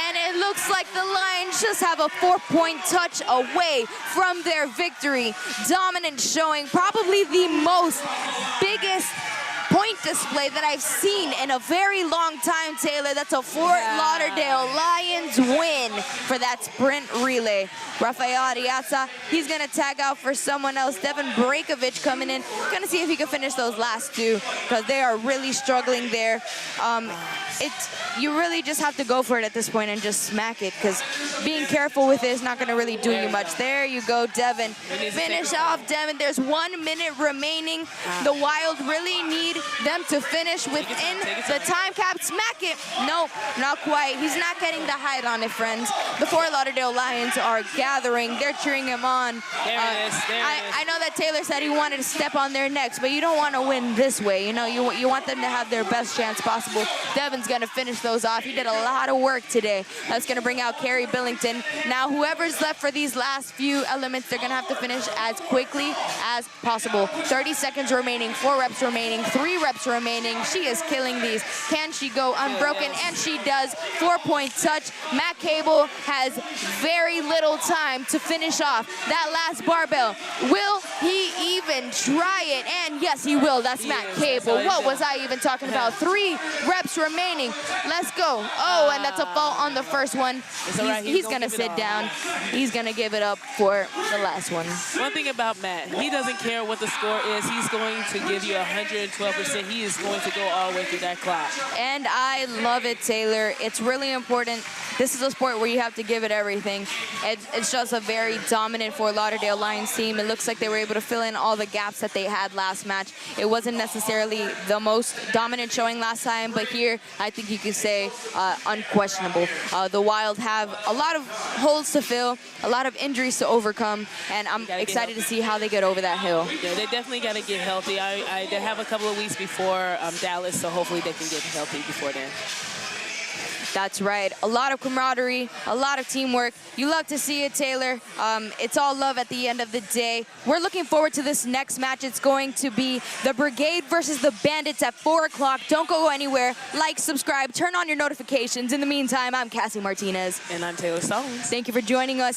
Speaker 1: and it looks like the Lions just have a 4-point touch away from their victory. Dominant showing, probably the biggest point display that I've seen in a very long time, Taylor. That's a Fort Lauderdale Lions win for that sprint relay. Rafael Ariaza, he's going to tag out for someone else. Devin Breakovich coming in. Going to see if he can finish those last two, because they are really struggling there. You really just have to go for it at this point and just smack it, because being careful with it is not going to really do you much. There you go, Devin. Finish off, Devin. There's 1 minute remaining. The Wild really need them them to finish within the time cap. Smack it. Nope, not quite. He's not getting the height on it, friends. The Fort Lauderdale Lions are gathering. They're cheering him on.
Speaker 2: There it is.
Speaker 1: I know that Taylor said he wanted to step on their necks, but you don't want to win this way. You know, you want them to have their best chance possible. Devin's going to finish those off. He did a lot of work today. That's going to bring out Carrie Billington. Now, whoever's left for these last few elements, they're going to have to finish as quickly as possible. 30 seconds remaining, 4 reps remaining, 3 reps remaining. She is killing these. Can she go unbroken? And she does. 4-point touch. Matt Cable has very little time to finish off that last barbell. Will he even try it? And yes, he will. That's Matt Cable. What was I even talking about? 3 reps remaining. Let's go. Oh, and that's a fault on the first one. He's going to sit down. He's going to give it up for the last one.
Speaker 2: One thing about Matt, he doesn't care what the score is. He's going to give you 112%. He is going to go all the way through that clock.
Speaker 1: And I love it, Taylor. It's really important. This is a sport where you have to give it everything. It's just a very dominant Fort Lauderdale Lions team. It looks like they were able to fill in all the gaps that they had last match. It wasn't necessarily the most dominant showing last time, but here I think you could say unquestionable. The Wild have a lot of holes to fill, a lot of injuries to overcome, and I'm excited to see how they get over that hill.
Speaker 2: Yeah, they definitely got to get healthy. They have a couple of weeks before Dallas, so hopefully they can get healthy before then.
Speaker 1: That's right. A lot of camaraderie, a lot of teamwork. You love to see it, Taylor. It's all love at the end of the day. We're looking forward to this next match. It's going to be the Brigade versus the Bandits at 4 o'clock. Don't go anywhere. Like, subscribe, turn on your notifications. In the meantime, I'm Cassie Martinez.
Speaker 2: And I'm Taylor Stallings.
Speaker 1: Thank you for joining us.